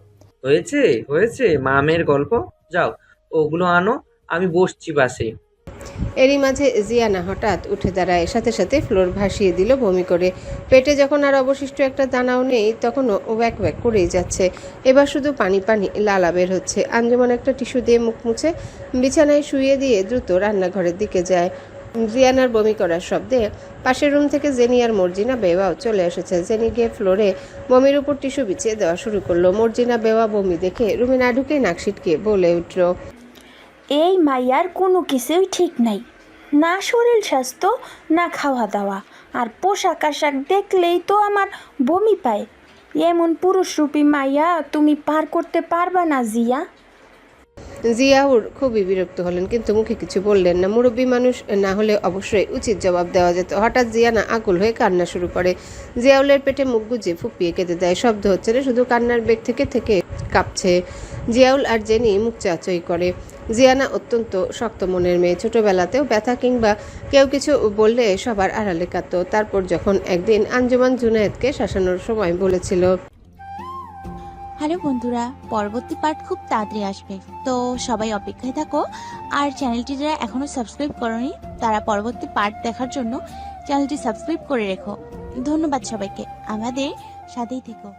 হয়েছে হয়েছে মামের গল্প, যাও ওগুলো আনো, আমি বসছি বাসে। এরই মাঝে জিয়ানা হঠাৎ উঠে দাঁড়ায়, সাথে সাথে ফ্লোর ভাসিয়ে দিল বমি করে। পেটে যখন আর অবশিষ্ট একটা দানাও নেই তখনও ওয়াক ওয়াক করেই যাচ্ছে। এবার শুধু পানি পানি লালা বের হচ্ছে। আঞ্জুমান একটা টিস্যু দিয়ে মুখ মুছে বিছানায় শুইয়ে দিয়ে দ্রুত রান্নাঘরের দিকে যায়। জিয়ানার বমি করার শব্দে পাশের রুম থেকে জেনি আর মর্জিনা বেওয়াও চলে এসেছে। জেনি গিয়ে ফ্লোরে বমির উপর টিস্যু বিছিয়ে দেওয়া শুরু করলো। মর্জিনা বেওয়া বমি দেখে রুমে না ঢুকে নাক সিটকে বলে উঠল, এই মাইয়ার কোনো কিছুই ঠিক নাই, না শরীর স্বাস্থ্য না খাওয়া দাওয়া, আর পোশাক আশাক দেখলেই তো আমার বমি পায়। এমন পুরুষরূপী মাইয়া তুমি পার করতে পারবা না জিয়া। জিয়াউর খুবই বিরক্ত হলেন, কিন্তু মুখে কিছু বললেন না। মুরব্বী মানুষ না হলে অবশ্যই উচিত জবাব দেওয়া যেত। হঠাৎ জিয়ানা আকুল হয়ে কান্না শুরু করে। জিয়াউলের পেটে মুখ গুজে ফুপিয়ে কেঁদে দেয়। শব্দ হচ্ছে না, শুধু কান্নার বেগ থেকে থেকে কাঁপছে। জিয়াউল আর জেনি মুখ চাচই করে। জিয়ানা অত্যন্ত শক্ত মনের মেয়ে। ছোটবেলাতেও ব্যথা কিংবা কেউ কিছু বললে সবার আড়ালে কাঁদত। তারপর যখন একদিন আঞ্জুমান জুনায়েদকে শাসানোর সময় বলেছিল, হ্যালো বন্ধুরা, পরবর্তী পার্ট খুব তাড়াতাড়ি আসবে, তো সবাই অপেক্ষায় থাকো। আর চ্যানেলটি যারা এখনো সাবস্ক্রাইব করোনি তারা পরবর্তী পার্ট দেখার জন্য চ্যানেলটি সাবস্ক্রাইব করে রেখো। ধন্যবাদ সবাইকে, আমাদের সাথেই থেকো।